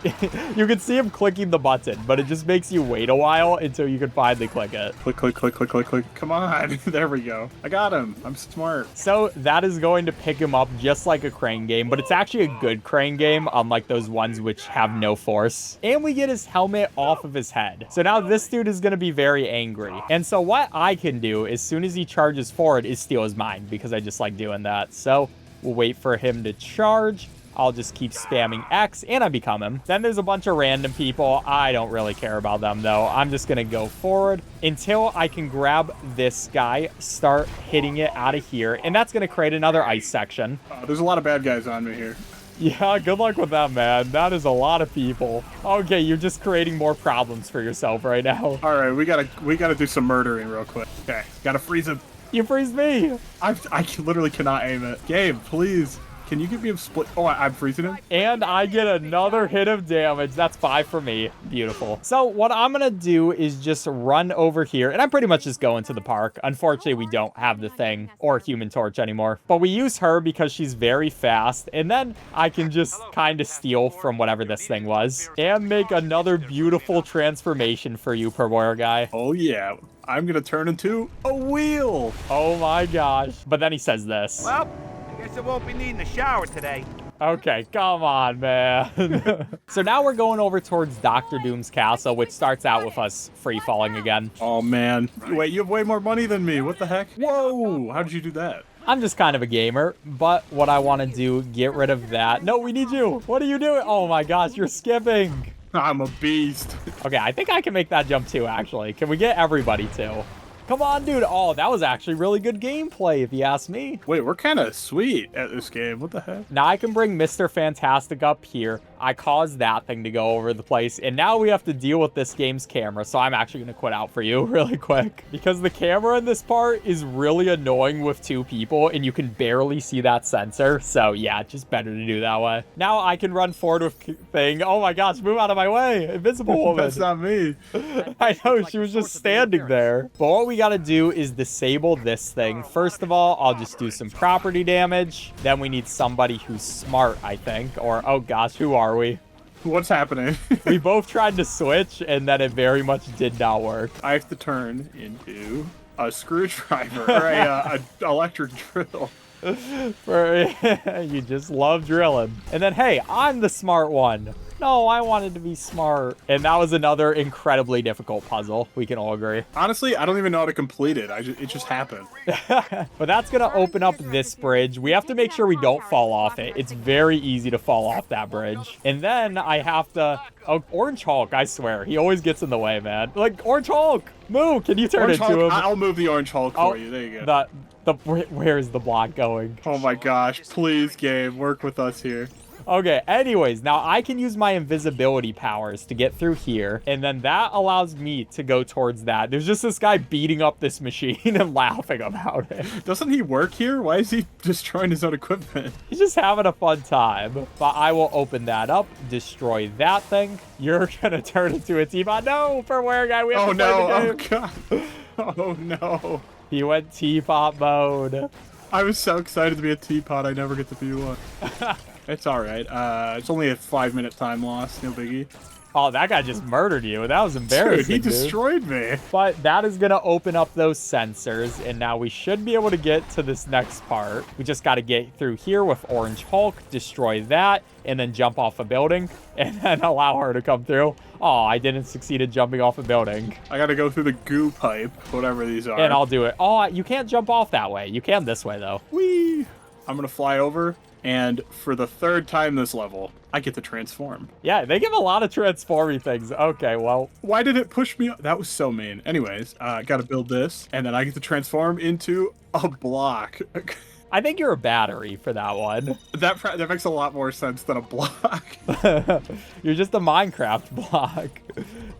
you can see him clicking the button, but it just makes you wait a while until you can finally click it. Click, click, click, click, click, click. Come on. There we go. I got him. I'm smart. So that is going to pick him up just like a crane game, but it's actually a good crane game, unlike those ones which have no force. And we get his helmet off of his head. So now this dude is going to be very angry. And so what I can do as soon as he charges forward is steal his mind, because I just like doing that. So we'll wait for him to charge. I'll just keep spamming X and I become him. Then there's a bunch of random people. I don't really care about them though. I'm just gonna go forward until I can grab this guy, start hitting it out of here, and that's gonna create another ice section. There's a lot of bad guys on me here. Yeah, good luck with that, man. That is a lot of people. Okay, you're just creating more problems for yourself right now. All right, we gotta do some murdering real quick. Okay, gotta freeze him. You freeze me. I literally cannot aim it. Gabe, please. Can you give me a split? Oh, I'm freezing him. And I get another hit of damage. That's 5 for me. Beautiful. So what I'm going to do is just run over here. And I'm pretty much just going to the park. Unfortunately, we don't have the Thing or Human Torch anymore. But we use her because she's very fast. And then I can just kind of steal from whatever this thing was. And make another beautiful transformation for you, per warrior guy. Oh, yeah. I'm going to turn into a wheel. Oh, my gosh. But then he says this. Well, I guess I won't be needing a shower today. Okay, come on, man. So now we're going over towards Dr. Doom's castle, which starts out with us free falling again. Oh, man. Wait, you have way more money than me. What the heck? Whoa. How did you do that? I'm just kind of a gamer, but what I want to do, get rid of that. No, we need you. What are you doing? Oh my gosh, you're skipping. I'm a beast. Okay, I think I can make that jump too, actually. Can we get everybody to? Come on, dude. Oh, that was actually really good gameplay, if you ask me. Wait, we're kind of sweet at this game. What the heck? Now I can bring Mr. Fantastic up here. I caused that thing to go over the place, and now we have to deal with this game's camera, so I'm actually going to quit out for you really quick. Because the camera in this part is really annoying with 2 people, and you can barely see that sensor. So yeah, it's just better to do that way. Now I can run forward with thing. Oh my gosh, move out of my way. Invisible woman. That's not me. I know, she was just standing there. But what we got to do is disable this thing. First of all, I'll just do some property damage. Then we need somebody who's smart, I think. Or, oh gosh, who are we? What's happening? We both tried to switch, and then it very much did not work. I have to turn into a screwdriver or a electric drill. You just love drilling. And then, hey, I'm the smart one. No, I wanted to be smart. And that was another incredibly difficult puzzle. We can all agree. Honestly, I don't even know how to complete it. It just happened. But that's going to open up this bridge. We have to make sure we don't fall off it. It's very easy to fall off that bridge. And then I have to... Oh, Orange Hulk, I swear. He always gets in the way, man. Like, Orange Hulk, move. Can you turn Orange into Hulk, him? I'll move the Orange Hulk for you. There you go. Where is the block going? Oh my gosh. Please, Gabe, work with us here. Okay, anyways, now I can use my invisibility powers to get through here, and then that allows me to go towards that. There's just this guy beating up this machine and laughing about it. Doesn't he work here? Why is he destroying his own equipment? He's just having a fun time. But I will open that up, destroy that thing. You're gonna turn into a teapot. No, for where guy? We have to play the game. Oh god. Oh no. He went teapot mode. I was so excited to be a teapot. I never get to be one. It's all right. It's only a 5-minute time loss. No biggie. Oh, that guy just murdered you. That was embarrassing, Dude, he destroyed me. But that is going to open up those sensors, and now we should be able to get to this next part. We just got to get through here with Orange Hulk, destroy that, and then jump off a building, and then allow her to come through. Oh, I didn't succeed at jumping off a building. I got to go through the goo pipe, whatever these are. And I'll do it. Oh, you can't jump off that way. You can this way, though. Whee! I'm going to fly over. And for the 3rd time this level, I get to transform. Yeah, they give a lot of transforming things. Okay, well. Why did it push me? That was so mean. Anyways, got to build this. And then I get to transform into a block. I think you're a battery for that one. That makes a lot more sense than a block. You're just a Minecraft block.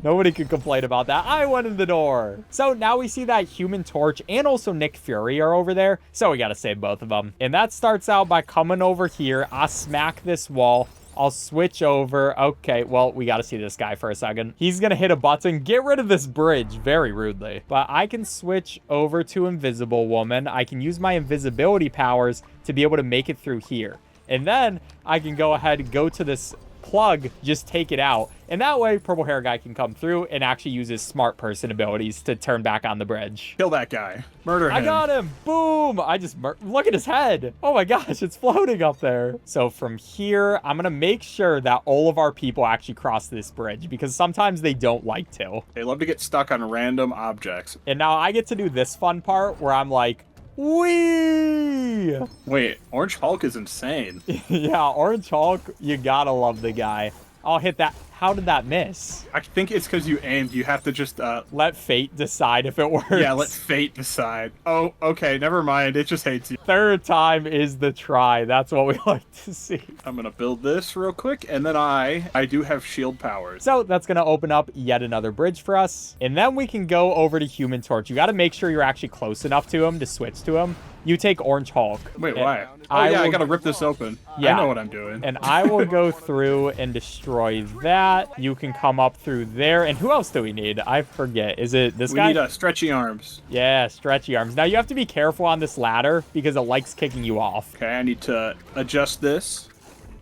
Nobody can complain about that. I went in the door. So now we see that Human Torch and also Nick Fury are over there. So we got to save both of them. And that starts out by coming over here. I smack this wall. I'll switch over. Okay, well, we got to see this guy for a second. He's going to hit a button, get rid of this bridge very rudely. But I can switch over to Invisible Woman. I can use my invisibility powers to be able to make it through here. And then I can go ahead and go to this plug, just take it out. And that way, purple hair guy can come through and actually use his smart person abilities to turn back on the bridge. Kill that guy. Murder him. I got him. Boom. I just look at his head. Oh my gosh, it's floating up there. So from here, I'm going to make sure that all of our people actually cross this bridge because sometimes they don't like to. They love to get stuck on random objects. And now I get to do this fun part where I'm like, wee! Wait, Orange Hulk is insane. Yeah, Orange Hulk, you gotta love the guy. I'll hit that. How did that miss? I think it's because you aimed. You have to just let fate decide if it works. Yeah, let fate decide. Oh, okay, never mind. It just hates you. Third time is the try. That's what we like to see. I'm gonna build this real quick, and then I do have shield powers. So that's gonna open up yet another bridge for us, and then we can go over to Human Torch. You got to make sure you're actually close enough to him to switch to him. You take Orange Hulk. Wait, why? I gotta rip this open. Yeah. I know what I'm doing. And I will go through and destroy that. You can come up through there. And who else do we need? I forget. Is it this guy? We need stretchy arms. Yeah, stretchy arms. Now you have to be careful on this ladder because it likes kicking you off. Okay, I need to adjust this.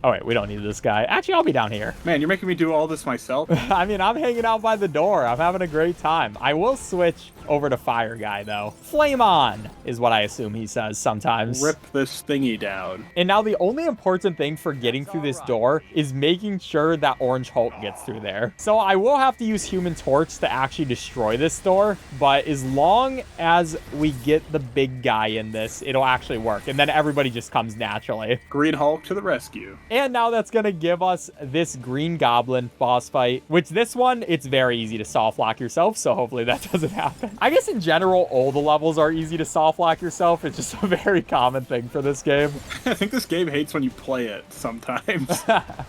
Oh, wait, we don't need this guy. Actually, I'll be down here. Man, you're making me do all this myself. I mean, I'm hanging out by the door. I'm having a great time. I will switch over to Fire Guy, though. Flame on is what I assume he says sometimes. Rip this thingy down. And now the only important thing for getting through this door is making sure that Orange Hulk gets through there. So I will have to use Human Torch to actually destroy this door. But as long as we get the big guy in this, it'll actually work. And then everybody just comes naturally. Green Hulk to the rescue. And now that's going to give us this Green Goblin boss fight, which this one, it's very easy to soft lock yourself, so hopefully that doesn't happen. I guess in general, all the levels are easy to soft lock yourself. It's just a very common thing for this game. I think this game hates when you play it sometimes.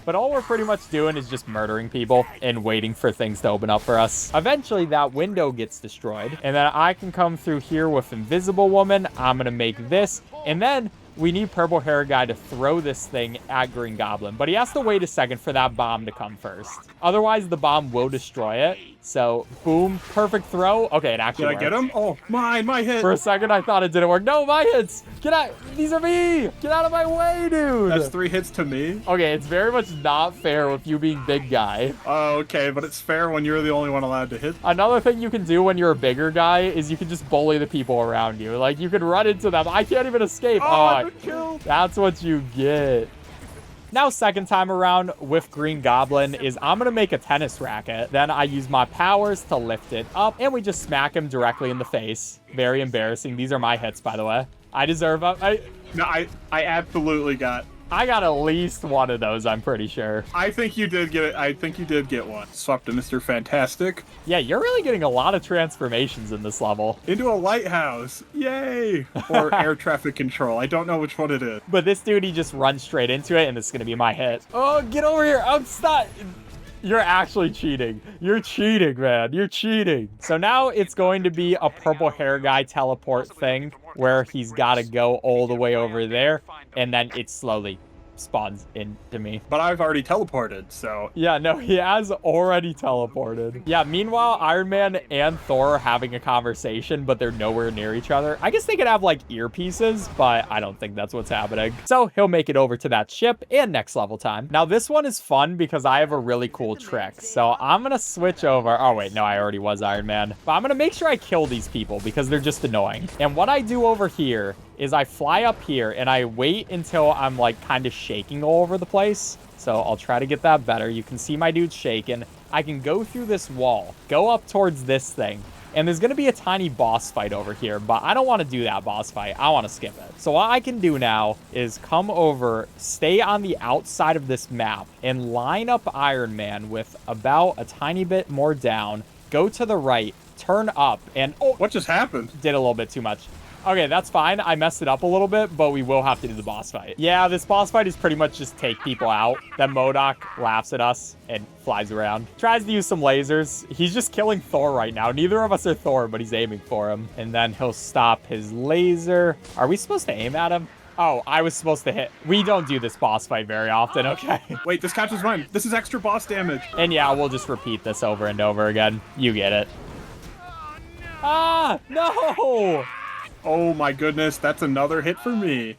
But all we're pretty much doing is just murdering people and waiting for things to open up for us. Eventually, that window gets destroyed, and then I can come through here with Invisible Woman. I'm going to make this, and then we need Purple Hair Guy to throw this thing at Green Goblin, but he has to wait a second for that bomb to come first. Otherwise, the bomb will destroy it. So, boom, perfect throw. Okay, it actually worked. Did I get him? Oh, my hit. For a second, I thought it didn't work. No, my hits. Get out. These are me. Get out of my way, dude. That's 3 hits to me. Okay, it's very much not fair with you being big guy. Oh, okay, but it's fair when you're the only one allowed to hit. Another thing you can do when you're a bigger guy is you can just bully the people around you. Like, you can run into them. I can't even escape. Oh, killed. That's what you get. Now, second time around with Green Goblin is I'm going to make a tennis racket. Then I use my powers to lift it up, and we just smack him directly in the face. Very embarrassing. These are my hits, by the way. I deserve them. No, I absolutely got... I got at least one of those, I'm pretty sure. I think you did get it. I think you did get one. Swap to Mr. Fantastic. Yeah, you're really getting a lot of transformations in this level. Into a lighthouse. Yay! Or air traffic control. I don't know which one it is. But this dude, he just runs straight into it, and it's going to be my hit. Oh, get over here. I'm stuck. You're actually cheating. You're cheating, man. You're cheating. So now it's going to be a Purple Hair Guy teleport thing where he's got to go all the way over there, and then it slowly spawns into me. But I've already teleported, so... Yeah, no, he has already teleported. Yeah, meanwhile, Iron Man and Thor are having a conversation, but they're nowhere near each other. I guess they could have, like, earpieces, but I don't think that's what's happening. So he'll make it over to that ship and next level time. Now, this one is fun because I have a really cool trick. So I'm gonna switch over. Oh, wait, no, I already was Iron Man. But I'm gonna make sure I kill these people because they're just annoying. And what I do over here is I fly up here and I wait until I'm like kind of shaking all over the place. So I'll try to get that better. You can see my dude shaking. I can go through this wall, go up towards this thing, and there's going to be a tiny boss fight over here, but I don't want to do that boss fight. I want to skip it. So what I can do now is come over, stay on the outside of this map, and line up Iron Man with about a tiny bit more down, go to the right, turn up, and oh, what just happened? Did a little bit too much. Okay, that's fine. I messed it up a little bit, but we will have to do the boss fight. Yeah, this boss fight is pretty much just take people out. Then Modoc laughs at us and flies around. Tries to use some lasers. He's just killing Thor right now. Neither of us are Thor, but he's aiming for him. And then he'll stop his laser. Are we supposed to aim at him? Oh, I was supposed to hit. We don't do this boss fight very often, okay? Wait, this catches mine. This is extra boss damage. And yeah, we'll just repeat this over and over again. You get it. Ah, no! Oh my goodness, that's another hit for me.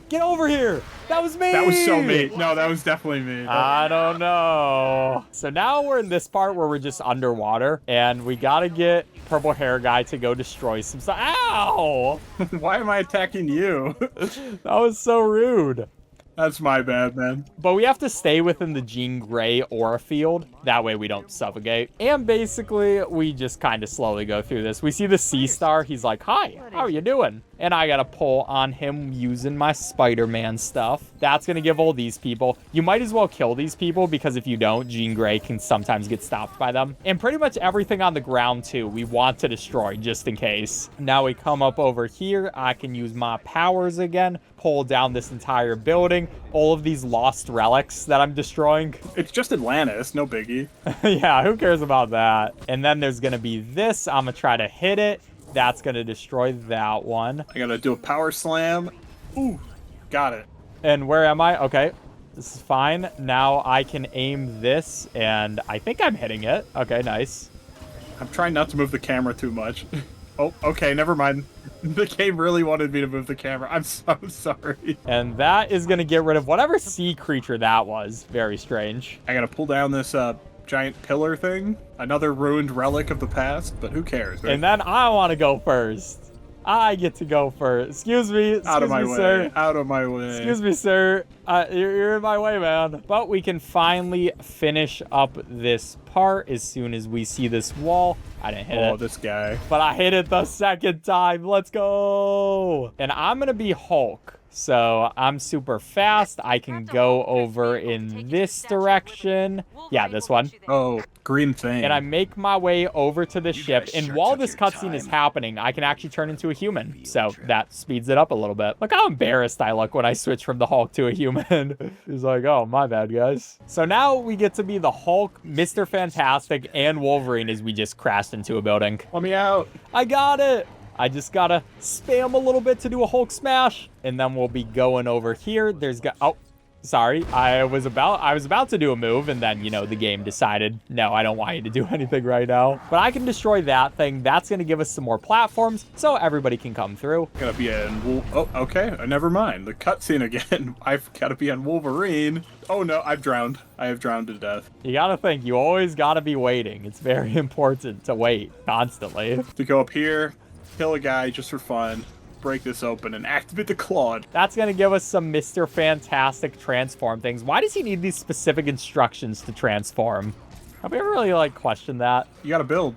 Get over here! That was me! That was so me. No, that was definitely me. I don't know. So now we're in this part where we're just underwater, and we gotta get purple hair guy to go destroy some stuff. Ow! Why am I attacking you? That was so rude. That's my bad, man. But we have to stay within the Jean Grey aura field. That way we don't suffocate. And basically, we just kind of slowly go through this. We see the sea star. He's like, hi, how are you doing? And I got to pull on him using my Spider-Man stuff. That's going to give all these people. You might as well kill these people because if you don't, Jean Grey can sometimes get stopped by them. And pretty much everything on the ground, too, we want to destroy just in case. Now we come up over here. I can use my powers again. Pull down this entire building. All of these lost relics that I'm destroying. It's just Atlantis, no biggie. Yeah, who cares about that? And then there's going to be this. I'm going to try to hit it. That's going to destroy that one. I gotta do a power slam. Ooh, got it. And where am I? Okay, this is fine. Now I can aim this, and I think I'm hitting it. Okay, nice. I'm trying not to move the camera too much. Oh, okay, never mind. The game really wanted me to move the camera. I'm so sorry. And that is going to get rid of whatever sea creature that was. Very strange. I gotta pull down this giant pillar thing. Another ruined relic of the past, but who cares, right? And then I want to go first. I get to go first. Excuse me. Out of my way, way. Sir. Out of my way. Excuse me, sir. You're in my way, man. But we can finally finish up this part as soon as we see this wall. I didn't hit it. Oh, this guy. But I hit it the second time. Let's go. And I'm going to be Hulk. So I'm super fast. I can go over in this direction. Yeah, this one. Oh, green thing. And I make my way over to the ship. And while this cutscene is happening, I can actually turn into a human. So that speeds it up a little bit. Look how embarrassed I look when I switch from the Hulk to a human. He's like, oh, my bad, guys. So now we get to be the Hulk, Mr. Fantastic, and Wolverine as we just crashed into a building. Let me out. I got it. I just gotta spam a little bit to do a Hulk smash, and then we'll be going over here. Oh, sorry. I was about to do a move, and then, you know, the game decided, no, I don't want you to do anything right now. But I can destroy that thing. That's gonna give us some more platforms, so everybody can come through. Gotta be oh, okay. Never mind. The cutscene again. I've gotta be on Wolverine. Oh no, I've drowned. I have drowned to death. You gotta think, you always gotta be waiting. It's very important to wait constantly. To go up here, kill a guy just for fun, break this open, and activate the Claude. That's going to give us some Mr. Fantastic transform things. Why does he need these specific instructions to transform? Have we ever really, like, questioned that? You gotta build.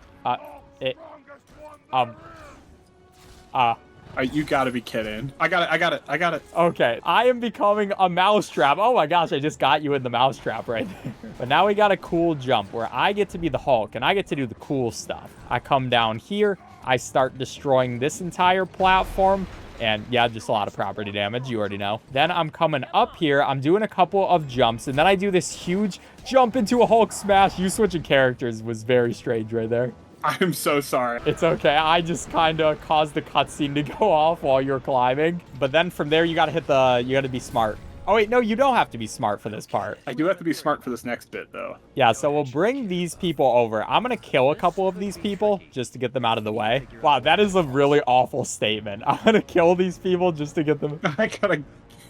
You gotta be kidding. I got it. Okay, I am becoming a mousetrap. Oh my gosh, I just got you in the mousetrap right there. But now we got a cool jump where I get to be the Hulk, and I get to do the cool stuff. I come down here. I start destroying this entire platform, and yeah, just a lot of property damage, you already know. Then I'm coming up here, I'm doing a couple of jumps, and then I do this huge jump into a Hulk smash. You switching characters was very strange right there. I'm so sorry. It's okay, I just kind of caused the cutscene to go off while you're climbing. But then from there, you gotta be smart. Oh wait, no, you don't have to be smart for this part. I do have to be smart for this next bit, though. Yeah, so we'll bring these people over. I'm going to kill a couple of these people just to get them out of the way. Wow, that is a really awful statement. I'm going to kill these people just to get them... I gotta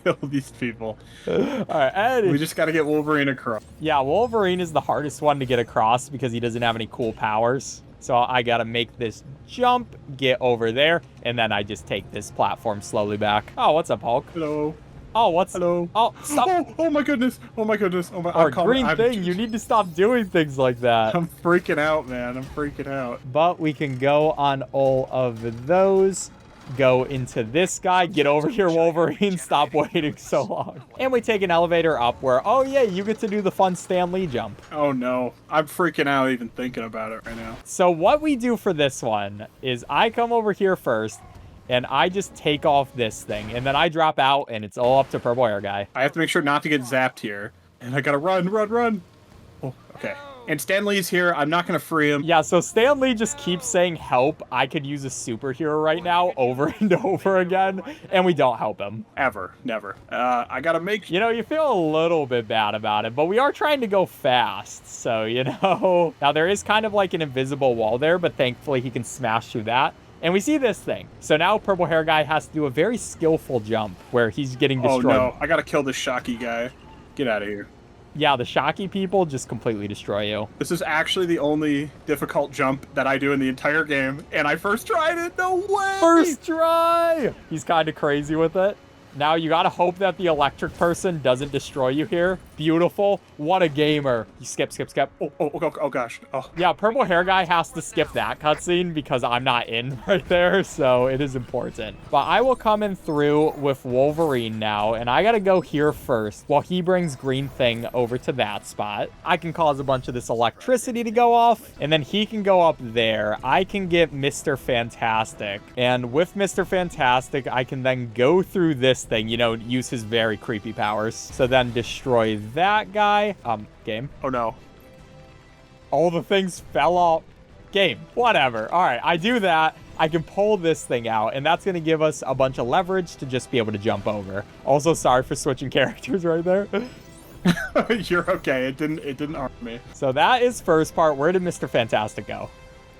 kill these people. All right, Eddie. We just gotta get Wolverine across. Yeah, Wolverine is the hardest one to get across because he doesn't have any cool powers. So I got to make this jump, get over there, and then I just take this platform slowly back. Oh, what's up, Hulk? Hello. Oh, what's... Hello. Oh, stop. Oh my goodness. Oh my goodness. Oh my... Or green thing, you need to stop doing things like that. I'm freaking out, man. I'm freaking out. But we can go on all of those. Go into this guy. Get over here, Wolverine. Stop waiting so long. And we take an elevator up where, oh yeah, you get to do the fun Stan Lee jump. Oh no. I'm freaking out even thinking about it right now. So what we do for this one is I come over here first. And I just take off this thing. And then I drop out, and it's all up to Purple Hair Guy. I have to make sure not to get zapped here. And I gotta run. Oh, okay. And Stan Lee's here. I'm not going to free him. Yeah, so Stan Lee just keeps saying help. I could use a superhero right now over and over again, and we don't help him. Ever. Never. I got to make... You know, you feel a little bit bad about it, but we are trying to go fast, so, you know. Now, there is kind of like an invisible wall there, but thankfully he can smash through that. And we see this thing. So now purple hair guy has to do a very skillful jump where he's getting destroyed. Oh, no. I got to kill this Shocky guy. Get out of here. Yeah, the Shocky people just completely destroy you. This is actually the only difficult jump that I do in the entire game, and I first tried it. No way! First try! He's kind of crazy with it. Now you gotta hope that the electric person doesn't destroy you here. Beautiful. What a gamer. You skip. Oh gosh. Oh. Yeah, purple hair guy has to skip that cutscene because I'm not in right there, so it is important. But I will come in through with Wolverine now, and I gotta go here first while he brings Green Thing over to that spot. I can cause a bunch of this electricity to go off, and then he can go up there. I can get Mr. Fantastic, and with Mr. Fantastic, I can then go through this thing, you know, use his very creepy powers. So then destroy that guy. Game. Oh no. All the things fell off. Game. Whatever. All right, I do that. I can pull this thing out, and that's going to give us a bunch of leverage to just be able to jump over. Also, sorry for switching characters right there. You're okay. It didn't harm me. So that is first part. Where did Mr. Fantastic go?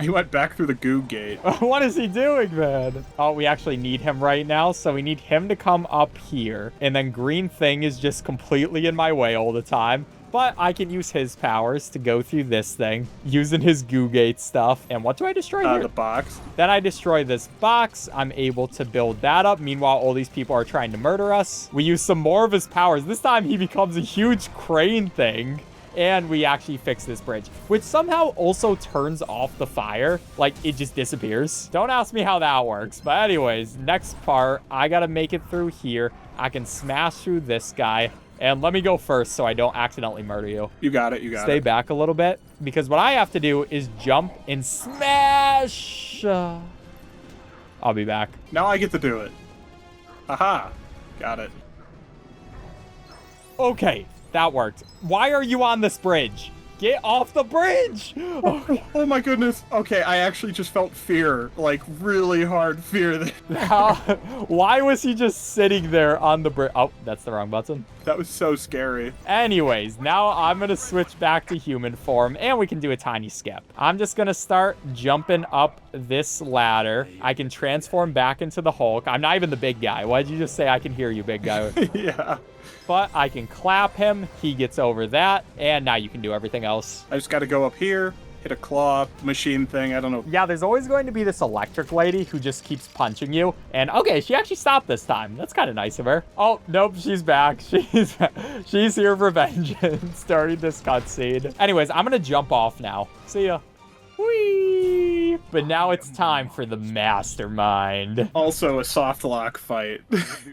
He went back through the goo gate. What is he doing, man? Oh, we actually need him right now, so we need him to come up here. And then Green Thing is just completely in my way all the time. But I can use his powers to go through this thing, using his goo gate stuff. And what do I destroy here? The box. Then I destroy this box. I'm able to build that up. Meanwhile, all these people are trying to murder us. We use some more of his powers. This time, he becomes a huge crane thing. And we actually fix this bridge, which somehow also turns off the fire. Like, it just disappears. Don't ask me how that works. But anyways, next part, I gotta make it through here. I can smash through this guy. And let me go first so I don't accidentally murder you. You got it, Stay back a little bit, because what I have to do is jump and smash. I'll be back. Now I get to do it. Aha. Got it. Okay. That worked. Why are you on this bridge? Get off the bridge! Oh my goodness. Okay, I actually just felt fear. Like, really hard fear. Why was he just sitting there on the bridge? Oh, that's the wrong button. That was so scary. Anyways, now I'm going to switch back to human form, and we can do a tiny skip. I'm just going to start jumping up this ladder. I can transform back into the Hulk. I'm not even the big guy. Why'd you just say I can hear you, big guy? Yeah. But I can clap him. He gets over that, and now you can do everything else. I just got to go up here, hit a claw machine thing. I don't know. Yeah, there's always going to be this electric lady who just keeps punching you. And okay, she actually stopped this time. That's kind of nice of her. Oh, nope, she's back. She's here for vengeance during this cutscene. Anyways, I'm going to jump off now. See ya. Whee! But now it's time for the Mastermind. Also a soft lock fight.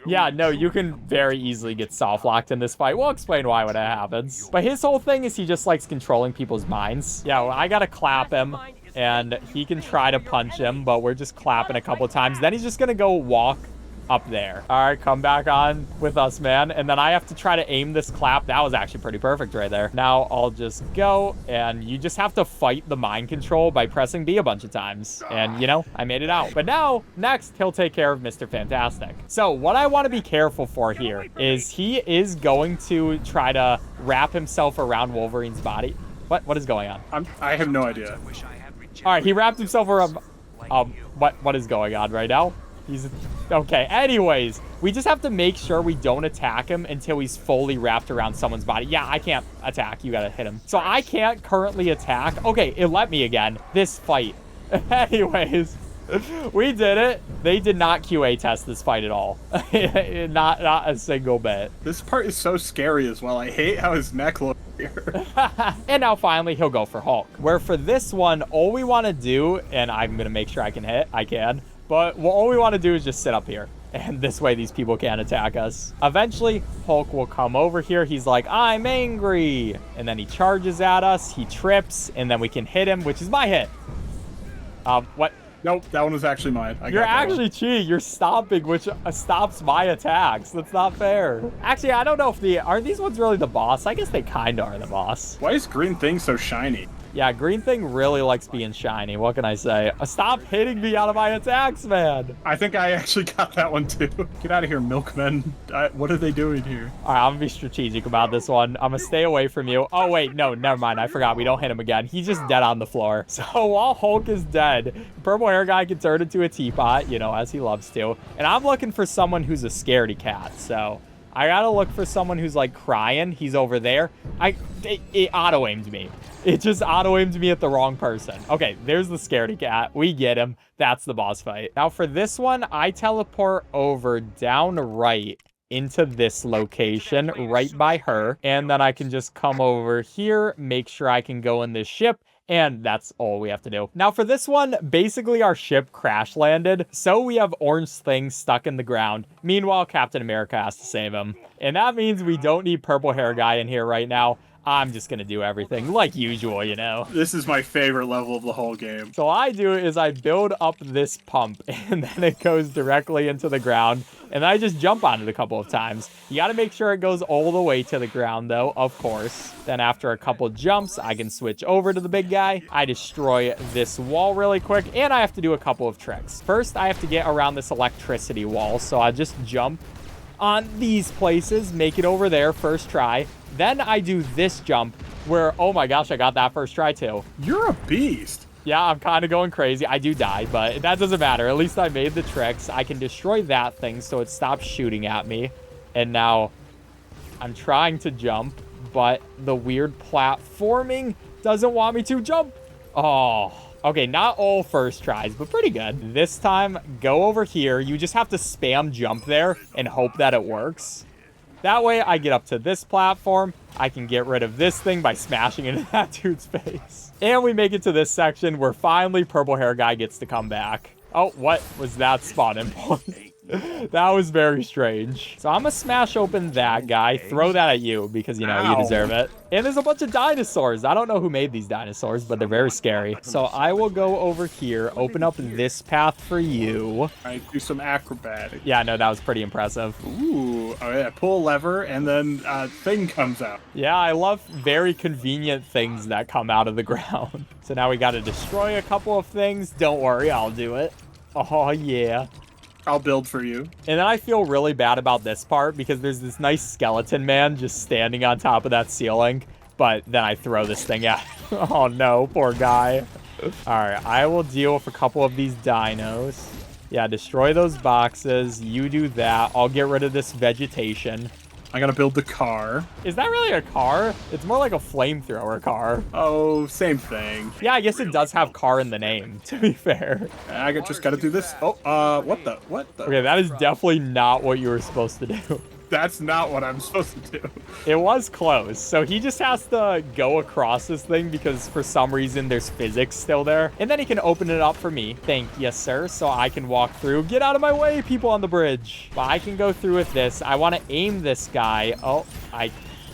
Yeah, no, you can very easily get soft locked in this fight. We'll explain why when it happens. But his whole thing is he just likes controlling people's minds. Yeah, well, I gotta clap him, and he can try to punch him, but we're just clapping a couple times. Then he's just gonna go walk up there. All right, come back on with us, man. And then I have to try to aim this clap. That was actually pretty perfect right there. Now I'll just go, and you just have to fight the mind control by pressing B a bunch of times. And, you know, I made it out. But now, next, he'll take care of Mr. Fantastic. So what I want to be careful for here is he is going to try to wrap himself around Wolverine's body. What is going on? I have no idea. All right, he wrapped himself around... what is going on right now? He's... Okay, anyways, we just have to make sure we don't attack him until he's fully wrapped around someone's body. Yeah, I can't attack. You gotta hit him. So I can't currently attack. Okay, it let me again. This fight. Anyways, we did it. They did not QA test this fight at all. not a single bit. This part is so scary as well. I hate how his neck looks here. And now finally he'll go for Hulk. Where for this one, all we want to do, and I'm gonna make sure I can hit. I can. But all we want to do is just sit up here. And this way these people can't attack us. Eventually, Hulk will come over here. He's like, I'm angry. And then he charges at us. He trips. And then we can hit him, which is my hit. What? Nope, that one was actually mine. You're actually cheating. You're stopping, which stops my attacks. That's not fair. Actually, I don't know if are these ones really the boss? I guess they kind of are the boss. Why is green thing so shiny? Yeah, green thing really likes being shiny. What can I say? Stop hitting me out of my attacks, man. I think I actually got that one too. Get out of here, milkmen. What are they doing here? All right, I'm gonna be strategic about this one. I'm gonna stay away from you. Oh, wait, no, never mind. I forgot. We don't hit him again. He's just dead on the floor. So while Hulk is dead, purple hair guy can turn into a teapot, you know, as he loves to. And I'm looking for someone who's a scaredy cat, so I gotta look for someone who's like crying. He's over there. It auto-aimed me. It just auto-aimed me at the wrong person. Okay, there's the scaredy cat. We get him. That's the boss fight. Now for this one, I teleport over down right into this location right by her. And then I can just come over here, make sure I can go in this ship. And that's all we have to do. Now for this one, basically our ship crash landed. So we have Orange Thing stuck in the ground. Meanwhile, Captain America has to save him. And that means we don't need purple hair guy in here right now. I'm just gonna do everything like usual, you know. This is my favorite level of the whole game. So I do is I build up this pump and then it goes directly into the ground. And I just jump on it a couple of times. You gotta make sure it goes all the way to the ground though, of course. Then after a couple jumps, I can switch over to the big guy. I destroy this wall really quick and I have to do a couple of tricks. First, I have to get around this electricity wall. So I just jump on these places, make it over there first try. Then I do this jump where, oh my gosh, I got that first try too. You're a beast. Yeah, I'm kind of going crazy. I do die, but that doesn't matter. At least I made the tricks. I can destroy that thing so it stops shooting at me. And now I'm trying to jump, but the weird platforming doesn't want me to jump. Oh, okay, not all first tries, but pretty good. This time, go over here. You just have to spam jump there and hope that it works. That way, I get up to this platform. I can get rid of this thing by smashing into that dude's face. And we make it to this section where finally purple hair guy gets to come back. Oh, what was that spawning point? That was very strange. So I'm gonna smash open that guy, throw that at you because, you know, you deserve it. And there's a bunch of dinosaurs. I don't know who made these dinosaurs, but they're very scary. So I will go over here, open up this path for you. I do some acrobatics. Yeah, no, that was pretty impressive. Ooh, oh yeah, pull a lever and then a thing comes out. Yeah, I love very convenient things that come out of the ground. So now we gotta destroy a couple of things. Don't worry, I'll do it. Oh, yeah. I'll build for you. And then I feel really bad about this part because there's this nice skeleton man just standing on top of that ceiling. But then I throw this thing out. Oh no, poor guy. All right, I will deal with a couple of these dinos. Yeah, destroy those boxes. You do that. I'll get rid of this vegetation. I gotta build the car. Is that really a car? It's more like a flamethrower car. Oh, same thing. Yeah, I guess it does have car in the name, to be fair. I just gotta do this. Oh, what the? Okay, that is definitely not what you were supposed to do. That's not what I'm supposed to do. It was close. So he just has to go across this thing because for some reason there's physics still there. And then he can open it up for me. Thank you, sir. So I can walk through. Get out of my way, people on the bridge. But I can go through with this. I want to aim this guy. Oh,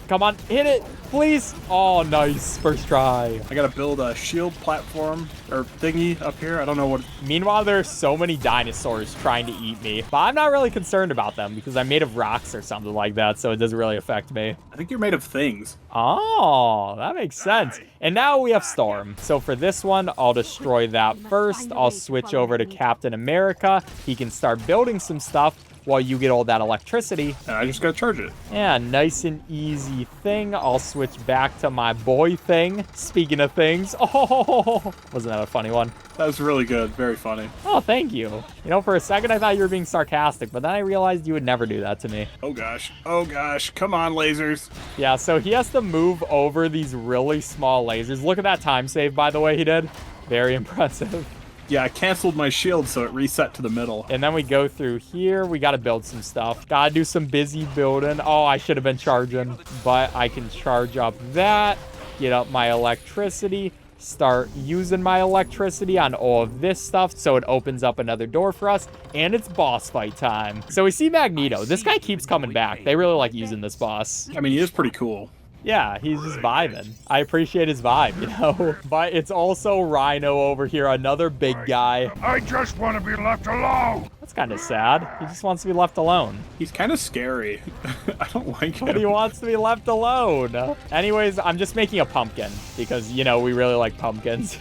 come on, hit it, please. Oh, nice, first try. I gotta build a shield platform or thingy up here. I don't know what. Meanwhile, there are so many dinosaurs trying to eat me, but I'm not really concerned about them because I'm made of rocks or something like that, so it doesn't really affect me. I think you're made of things. Oh, that makes sense. And now we have Storm. So for this one, I'll destroy that first. I'll switch over to Captain America. He can start building some stuff while you get all that electricity. And I just gotta charge it. Yeah, nice and easy thing. I'll switch back to my boy thing. Speaking of things, oh, wasn't that a funny one? That was really good. Very funny. Oh, thank you. You know, for a second I thought you were being sarcastic, but then I realized you would never do that to me. Oh gosh. Oh gosh. Come on, lasers. Yeah, so he has to move over these really small lasers. Look at that time save, by the way, he did. Very impressive. Yeah, I canceled my shield, so it reset to the middle. And then we go through here. We got to build some stuff. Got to do some busy building. Oh, I should have been charging. But I can charge up that. Get up my electricity. Start using my electricity on all of this stuff. So it opens up another door for us. And it's boss fight time. So we see Magneto. This guy keeps coming back. They really like using this boss. I mean, he is pretty cool. Yeah, he's just vibing. I appreciate his vibe, you know? But it's also Rhino over here, another big guy. I just want to be left alone. That's kind of sad. He just wants to be left alone. He's kind of scary. I don't like him. But he wants to be left alone. Anyways, I'm just making a pumpkin because, you know, we really like pumpkins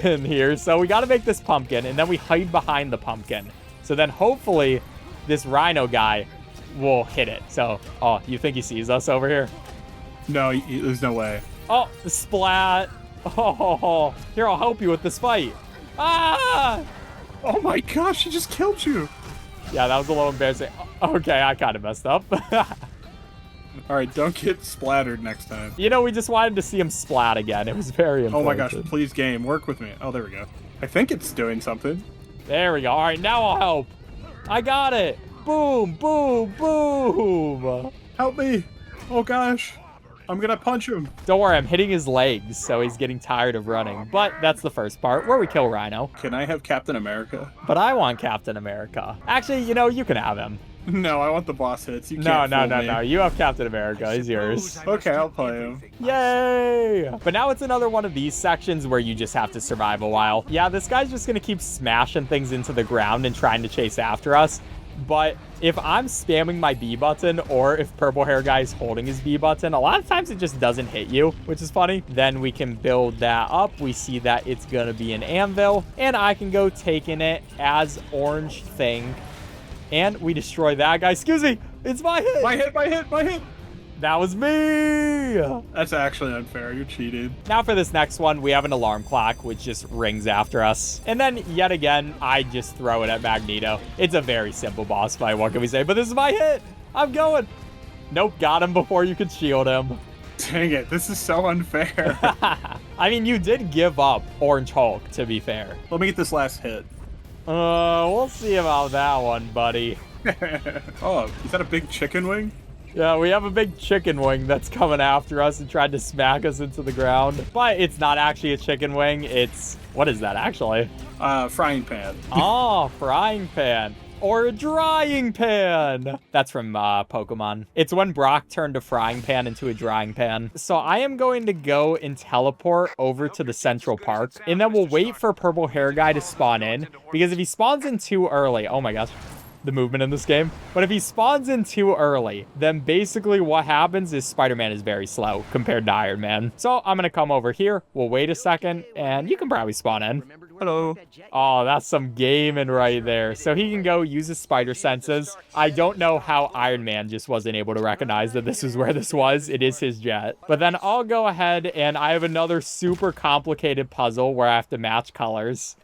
in here. So we got to make this pumpkin, and then we hide behind the pumpkin. So then hopefully this Rhino guy will hit it. So, oh, you think he sees us over here? No, there's no way. Oh, splat. Oh, here, I'll help you with this fight. Ah! Oh my gosh, he just killed you. Yeah, that was a little embarrassing. Okay, I kind of messed up. All right, don't get splattered next time. You know, we just wanted to see him splat again. It was very important. Oh my gosh, please game, work with me. Oh, there we go. I think it's doing something. There we go. All right, now I'll help. I got it. Boom, boom, boom. Help me. Oh gosh. I'm gonna punch him. Don't worry, I'm hitting his legs, so he's getting tired of running. But that's the first part, where we kill Rhino. Can I have Captain America? But I want Captain America. Actually, you know, you can have him. No, I want the boss hits. You can't No. fool me. You have Captain America. He's yours. Okay, I'll play him. Yay! But now it's another one of these sections where you just have to survive a while. Yeah, this guy's just gonna keep smashing things into the ground and trying to chase after us. But if I'm spamming my B button, or if purple hair guy is holding his B button, a lot of times it just doesn't hit you, which is funny. Then we can build that up. We see that it's gonna be an anvil, and I can go taking it as orange thing. And we destroy that guy. Excuse me, it's my hit. My hit. That was me. That's actually unfair. You're cheating. Now for this next one, we have an alarm clock, which just rings after us. And then, yet again, I just throw it at Magneto. It's a very simple boss fight, what can we say? But this is my hit. I'm going. Nope, got him before you could shield him. Dang it, this is so unfair. I mean, you did give up Orange Hulk, to be fair. Let me get this last hit. We'll see about that one, buddy. Oh, is that a big chicken wing? Yeah, we have a big chicken wing that's coming after us and tried to smack us into the ground. But it's not actually a chicken wing. It's... what is that, actually? Frying pan. Oh, frying pan. Or a drying pan. That's from Pokemon. It's when Brock turned a frying pan into a drying pan. So I am going to go and teleport over to the Central Park. And then we'll wait for Purple Hair Guy to spawn in. Because if he spawns in too early... oh my gosh. The movement in this game. But if he spawns in too early, then basically what happens is Spider-Man is very slow compared to Iron Man. So I'm gonna come over here. We'll wait a second, and you can probably spawn in. Hello. Oh, that's some gaming right there. So he can go use his spider senses. I don't know how Iron Man just wasn't able to recognize that this is where this was. It is his jet. But then I'll go ahead, and I have another super complicated puzzle where I have to match colors.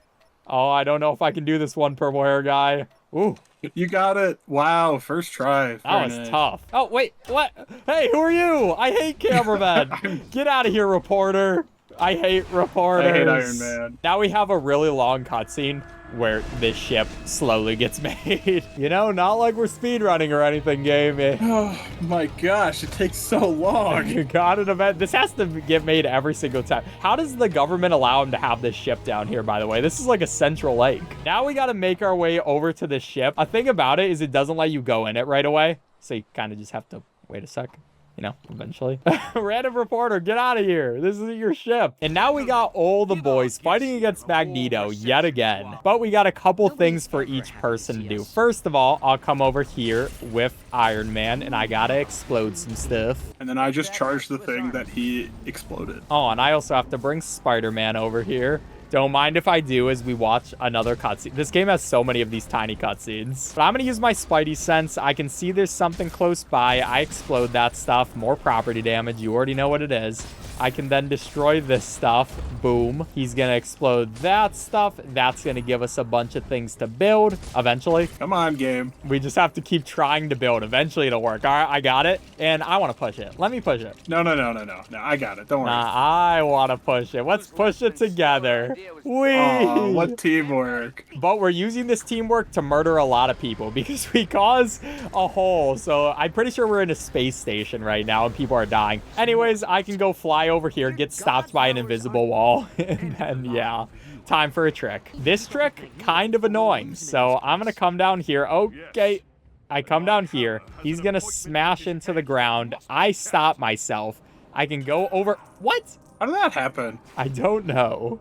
Oh, I don't know if I can do this one, Purple Hair Guy. Ooh. You got it. Wow, first try. That was tough. Oh, wait, what? Hey, who are you? I hate cameramen. Get out of here, reporter. I hate reporters. I hate Iron Man. Now we have a really long cutscene where this ship slowly gets made. You know, not like we're speedrunning or anything, game. Oh my gosh, it takes so long. You got an event. This has to get made every single time. How does the government allow him to have this ship down here, by the way? This is like a central lake. Now we got to make our way over to this ship. A thing about it is it doesn't let you go in it right away. So you kind of just have to wait a sec. You know, eventually. Random reporter, get out of here. This isn't your ship. And now we got all the boys fighting against Magneto yet again. But we got a couple things for each person to do. First of all, I'll come over here with Iron Man, and I gotta explode some stuff. And then I just charged the thing that he exploded. Oh, and I also have to bring Spider-Man over here. Don't mind if I do as we watch another cutscene. This game has so many of these tiny cutscenes. But I'm gonna use my Spidey sense. I can see there's something close by. I explode that stuff. More property damage. You already know what it is. I can then destroy this stuff. Boom. He's gonna explode that stuff. That's gonna give us a bunch of things to build eventually. Come on, game. We just have to keep trying to build. Eventually it'll work. All right, I got it. And I want to push it. Let me push it. No, I got it. Don't worry. Nah, I want to push it. Let's push it together. Whee! Oh, what teamwork. But we're using this teamwork to murder a lot of people because we cause a hole. So I'm pretty sure we're in a space station right now and people are dying. Anyways, I can go fly over here, get stopped by an invisible wall, and then, yeah, time for a trick. This trick, kind of annoying. So I'm going to come down here. Okay. I come down here. He's going to smash into the ground. I stop myself. I can go over. What? How did that happen? I don't know.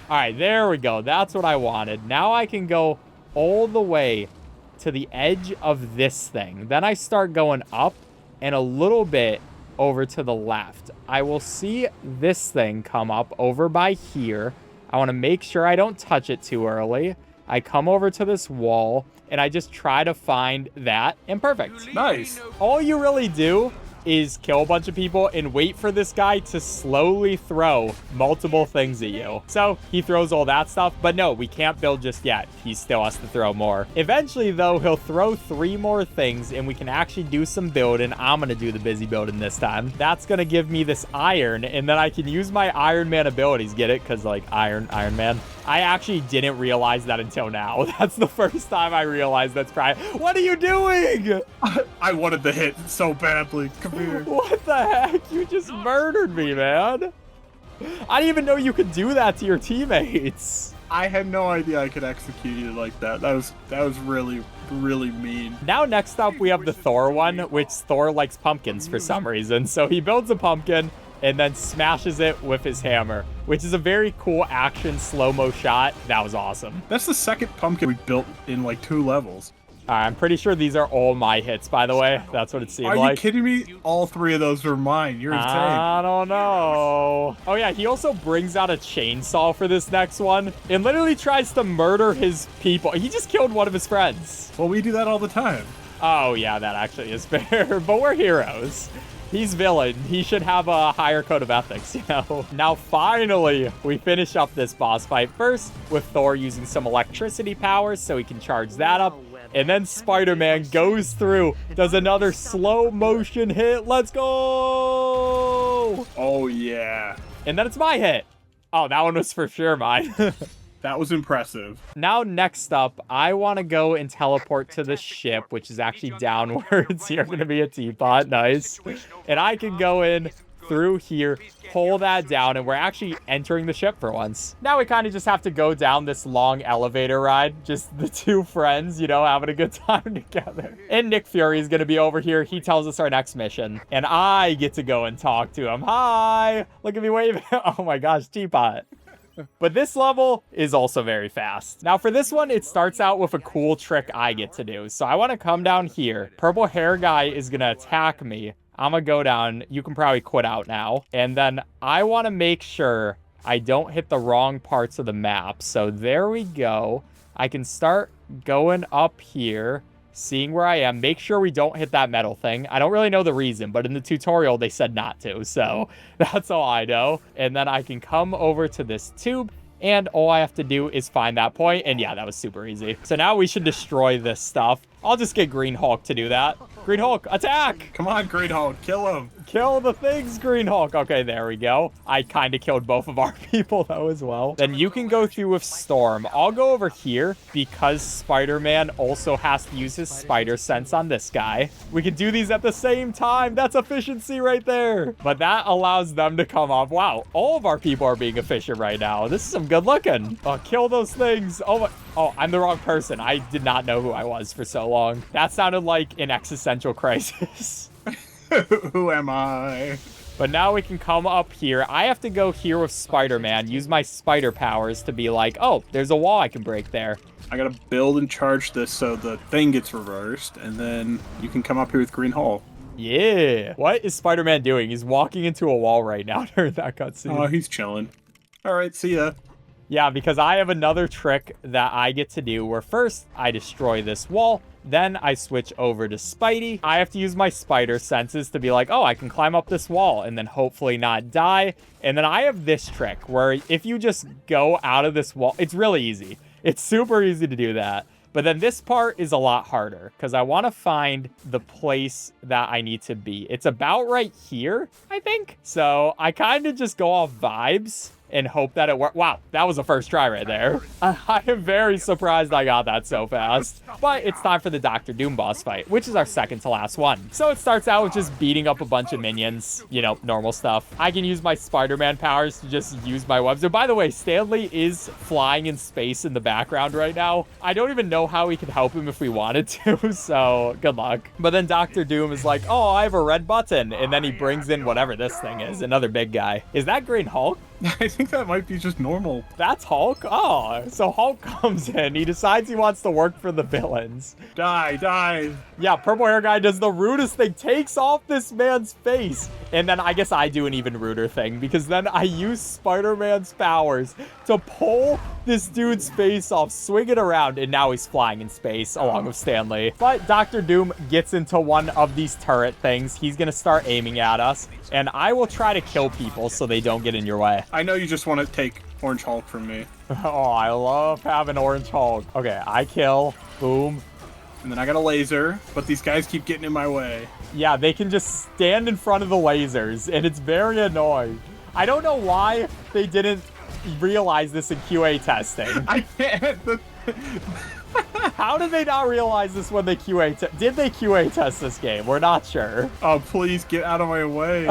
All right, there we go. That's what I wanted. Now I can go all the way to the edge of this thing. Then I start going up and a little bit over to the left. I will see this thing come up over by here. I want to make sure I don't touch it too early. I come over to this wall and I just try to find that, and perfect. Nice. All you really do is kill a bunch of people and wait for this guy to slowly throw multiple things at you. So he throws all that stuff, but no, we can't build just yet. He still has to throw more. Eventually, though, he'll throw 3 more things and we can actually do some building. I'm going to do the busy building this time. That's going to give me this iron, and then I can use my Iron Man abilities. Get it? Because, like, Iron Man. I actually didn't realize that until now. That's the first time I realized that's probably... What are you doing? I wanted the hit so badly. Come here. What the heck? You just murdered me, man. I didn't even know you could do that to your teammates. I had no idea I could execute you like that. That was really, really mean. Now, next up, we have the Thor one, which Thor likes pumpkins for some reason. So he builds a pumpkin and then smashes it with his hammer, which is a very cool action slow-mo shot. That was awesome. That's the second pumpkin we built in like 2 levels. I'm pretty sure these are all my hits, by the way. That's what it seemed like. Are you kidding me? All 3 of those were mine. You're insane. I don't know. Oh, yeah, he also brings out a chainsaw for this next one and literally tries to murder his people. He just killed one of his friends. Well, we do that all the time. Oh, yeah, that actually is fair, but we're heroes. He's villain. He should have a higher code of ethics, you know? Now, finally, we finish up this boss fight first with Thor using some electricity powers so he can charge that up. And then Spider-Man goes through, does another slow motion hit. Let's go! Oh, yeah. And then it's my hit. Oh, that one was for sure mine. That was impressive. Now, next up, I want to go and teleport to the ship, which is actually downwards. You're going to be a teapot. Nice. And I can go in through here, pull that down, and we're actually entering the ship for once. Now we kind of just have to go down this long elevator ride. Just the 2 friends, you know, having a good time together. And Nick Fury is going to be over here. He tells us our next mission, and I get to go and talk to him. Hi! Look at me waving. Oh my gosh, teapot. But this level is also very fast. Now for this one, it starts out with a cool trick I get to do. So I want to come down here. Purple hair guy is going to attack me. I'm going to go down. You can probably quit out now. And then I want to make sure I don't hit the wrong parts of the map. So there we go. I can start going up here, seeing where I am. Make sure we don't hit that metal thing. I don't really know the reason, but in the tutorial, they said not to. So that's all I know. And then I can come over to this tube, and all I have to do is find that point. And yeah, that was super easy. So now we should destroy this stuff. I'll just get Green Hulk to do that. Green Hulk, attack! Come on, Green Hulk, kill him. Kill the things, Green Hulk. Okay, there we go. I kind of killed both of our people, though, as well. Then you can go through with Storm. I'll go over here because Spider-Man also has to use his spider sense on this guy. We can do these at the same time. That's efficiency right there. But that allows them to come up. Wow, all of our people are being efficient right now. This is some good looking. Oh, kill those things. Oh, my. Oh, I'm the wrong person. I did not know who I was for so long. That sounded like an existential crisis. Who am I? But now we can come up here. I have to go here with Spider-Man, use my spider powers to be like, oh, there's a wall I can break there. I gotta build and charge this so the thing gets reversed, and then you can come up here with Green Hulk. Yeah. What is Spider-Man doing? He's walking into a wall right now during that cutscene. Oh, he's chilling. All right, see ya. Yeah, because I have another trick that I get to do where first I destroy this wall, then I switch over to Spidey. I have to use my spider senses to be like, oh, I can climb up this wall and then hopefully not die. And then I have this trick where if you just go out of this wall, it's really easy. It's super easy to do that. But then this part is a lot harder because I want to find the place that I need to be. It's about right here, I think. So I kind of just go off vibes. and hope that it works. Wow, that was a first try right there. I am very surprised I got that so fast. But it's time for the Doctor Doom boss fight, which is our second to last one. So it starts out with just beating up a bunch of minions, you know, normal stuff. I can use my Spider-Man powers to just use my webs. And by the way, Stanley is flying in space in the background right now. I don't even know how we could help him if we wanted to, so good luck. But then Doctor Doom is like, oh, I have a red button. And then he brings in whatever this thing is, another big guy. Is that Green Hulk? I think that might be just normal. That's Hulk? Oh, so Hulk comes in. He decides he wants to work for the villains. Die. Yeah, purple hair guy does the rudest thing, takes off this man's face. And then I guess I do an even ruder thing, because then I use Spider-Man's powers to pull this dude's face off, swing it around, and now he's flying in space along with Stanley. But Doctor Doom gets into one of these turret things. He's gonna start aiming at us, and I will try to kill people so they don't get in your way. I know you just want to take Orange Hulk from me. Oh, I love having Orange Hulk. Okay, I kill. Boom. And then I got a laser, but these guys keep getting in my way. Yeah, they can just stand in front of the lasers, and it's very annoying. I don't know why they didn't realize this in QA testing. I can't. How did they not realize this when they did they QA test this game? We're not sure. Oh, please get out of my way.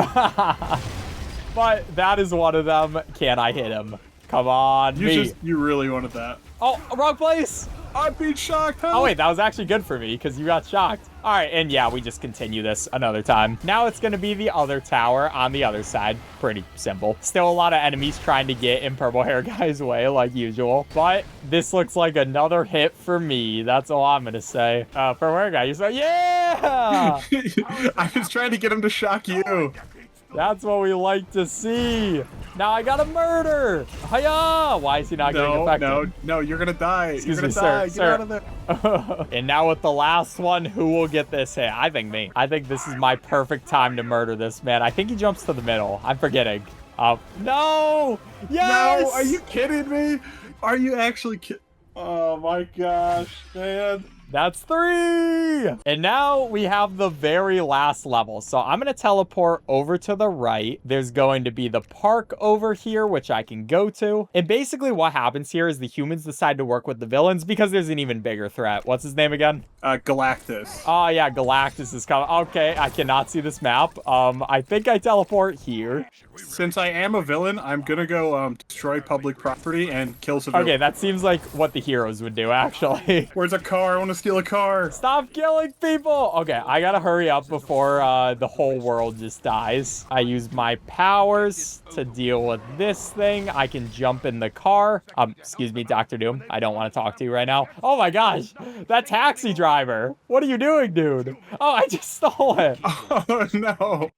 But that is one of them. Can I hit him? Come on, You really wanted that. Oh, wrong place. I'm being shocked, huh? Oh, wait, that was actually good for me because you got shocked. All right, and yeah, we just continue this another time. Now it's going to be the other tower on the other side. Pretty simple. Still a lot of enemies trying to get in purple hair guy's way like usual. But this looks like another hit for me. That's all I'm going to say. Purple hair guy, you say, yeah! I was trying to get him to shock you. That's what we like to see. Now I got a murder. Hiya! Why is he not getting affected? No, you're gonna die. Excuse you're me, gonna die. sir. Get out of there. And now with the last one, who will get this hit? I think me. I think this is my perfect time to murder this man. I think he jumps to the middle. I'm forgetting. No! Yes! No, are you kidding me? Are you actually kidding? Oh my gosh, man. That's 3! And now we have the very last level. So I'm going to teleport over to the right. There's going to be the park over here, which I can go to. And basically what happens here is the humans decide to work with the villains because there's an even bigger threat. What's his name again? Galactus. Oh, yeah, Galactus is coming. Okay, I cannot see this map. I think I teleport here. Since I am a villain, I'm gonna go destroy public property and kill civilians. Okay, that seems like what the heroes would do, actually. Where's a car? I want to steal a car. Stop killing people! Okay, I gotta hurry up before the whole world just dies. I use my powers to deal with this thing. I can jump in the car. Excuse me, Dr. Doom. I don't want to talk to you right now. Oh my gosh, that taxi driver. What are you doing, dude? Oh, I just stole it. Oh no.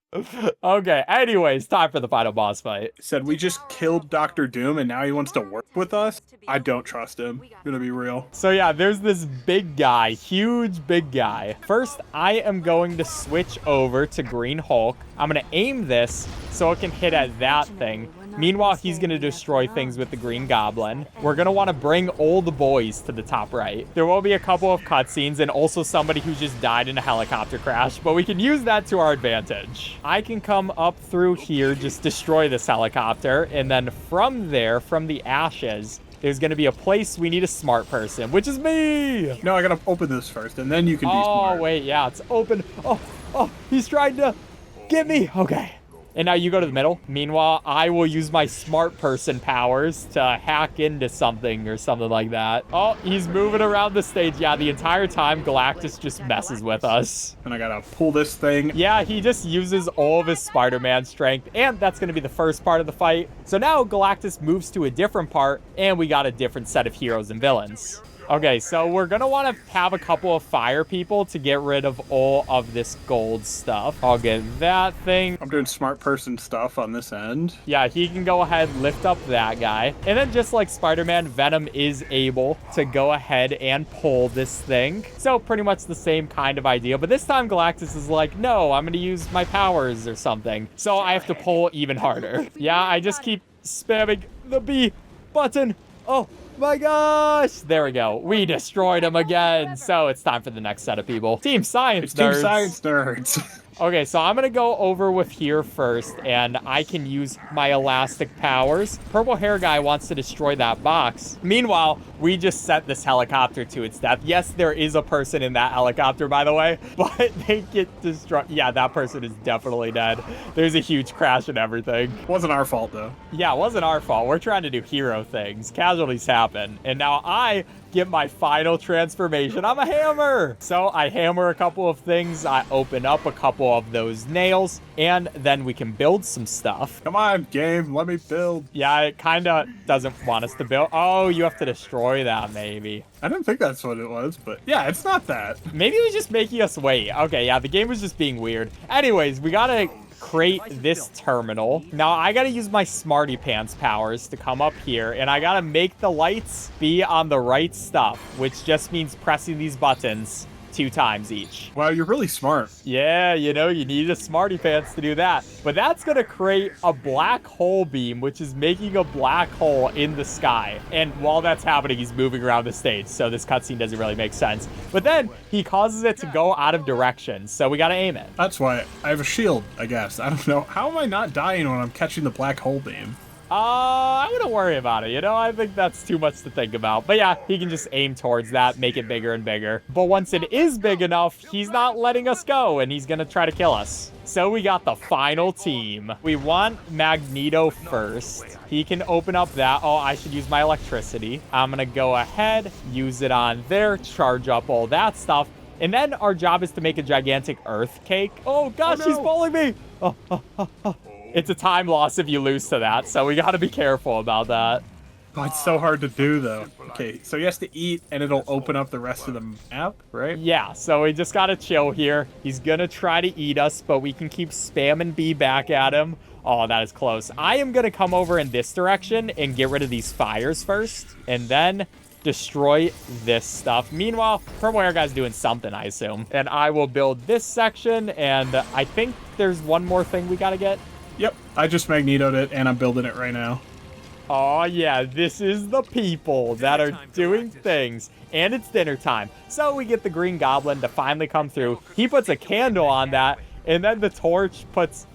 Okay, anyways, time for the final boss fight. Said we just killed Dr. Doom and now he wants to work with us? I don't trust him. Gonna be real. So yeah, there's this big guy, huge big guy. First, I am going to switch over to Green Hulk. I'm gonna aim this so it can hit at that thing. Meanwhile, he's gonna destroy things with the Green Goblin. We're gonna wanna bring all the boys to the top right. There will be a couple of cutscenes and also somebody who just died in a helicopter crash, but we can use that to our advantage. I can come up through here, just destroy this helicopter, and then from there, from the ashes, there's going to be a place we need a smart person, which is me. No, I gotta open this first, and then you can be smart. Oh, wait, yeah, it's open. Oh, he's trying to get me. Okay. And now you go to the middle. Meanwhile, I will use my smart person powers to hack into something or something like that. Oh, he's moving around the stage. Yeah, the entire time, Galactus just messes with us. And I gotta pull this thing. Yeah, he just uses all of his Spider-Man strength, and that's going to be the first part of the fight. So now Galactus moves to a different part, and we got a different set of heroes and villains. Okay, so we're going to want to have a couple of fire people to get rid of all of this gold stuff. I'll get that thing. I'm doing smart person stuff on this end. Yeah, he can go ahead, lift up that guy. And then just like Spider-Man, Venom is able to go ahead and pull this thing. So pretty much the same kind of idea. But this time Galactus is like, no, I'm going to use my powers or something. So I have to pull even harder. Yeah, I just keep spamming the B button. Oh my gosh. There we go. We destroyed him again. So it's time for the next set of people. Team Science Nerds. Team Science Nerds. Okay, so I'm gonna go over with here first, and I can use my elastic powers. Purple hair guy wants to destroy that box. Meanwhile, we just sent this helicopter to its death. Yes, there is a person in that helicopter, by the way, but they get destroyed. Yeah, that person is definitely dead. There's a huge crash and everything. Wasn't our fault, though. Yeah, it wasn't our fault. We're trying to do hero things. Casualties happen. And now I get my final transformation. I'm a hammer. So I hammer a couple of things. I open up a couple of those nails, and then we can build some stuff. Come on, game. Let me build. Yeah, it kind of doesn't want us to build. Oh, you have to destroy that, maybe. I didn't think that's what it was, but yeah, it's not that. Maybe it was just making us wait. Okay, yeah, the game was just being weird. Anyways, we gotta create this terminal. Now I gotta use my smarty pants powers to come up here, and I gotta make the lights be on the right stuff, which just means pressing these buttons 2 times each. Wow, you're really smart. Yeah, you know, you need a smarty pants to do that. But that's gonna create a black hole beam, which is making a black hole in the sky. And while that's happening, he's moving around the stage, so this cutscene doesn't really make sense. But then he causes it to go out of direction, so we gotta aim it. That's why I have a shield, I guess. I don't know. How am I not dying when I'm catching the black hole beam? I wouldn't worry about it, you know? I think that's too much to think about. But yeah, he can just aim towards that, make it bigger and bigger. But once it is big enough, he's not letting us go, and he's gonna try to kill us. So we got the final team. We want Magneto first. He can open up that. Oh, I should use my electricity. I'm gonna go ahead, use it on there, charge up all that stuff. And then our job is to make a gigantic earth cake. Oh gosh, Oh, no. he's pulling me. It's a time loss if you lose to that, so we gotta be careful about that. Oh, it's so hard to do, though. Okay, so he has to eat, and it'll open up the rest of the map, right? Yeah, so we just gotta chill here. He's gonna try to eat us, but we can keep spamming B back at him. Oh, that is close. I am gonna come over in this direction and get rid of these fires first, and then destroy this stuff. Meanwhile, Purple Hair Guy's doing something, I assume. And I will build this section, and I think there's one more thing we gotta get. Yep, I just magnetoed it, and I'm building it right now. Oh, yeah, this is the people that are doing things. And it's dinner time. So we get the Green Goblin to finally come through. He puts a candle on that, and then the torch puts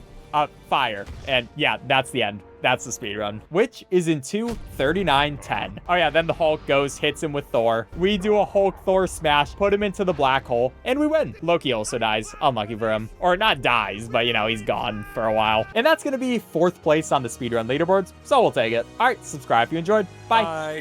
fire. And yeah, that's the end. That's the speedrun, which is in 2:39:10. Oh yeah, then the Hulk goes, hits him with Thor. We do a Hulk-Thor smash, put him into the black hole, and we win. Loki also dies. Unlucky for him. Or not dies, but you know, he's gone for a while. And that's gonna be 4th place on the speedrun leaderboards, so we'll take it. All right, subscribe if you enjoyed. Bye. Bye.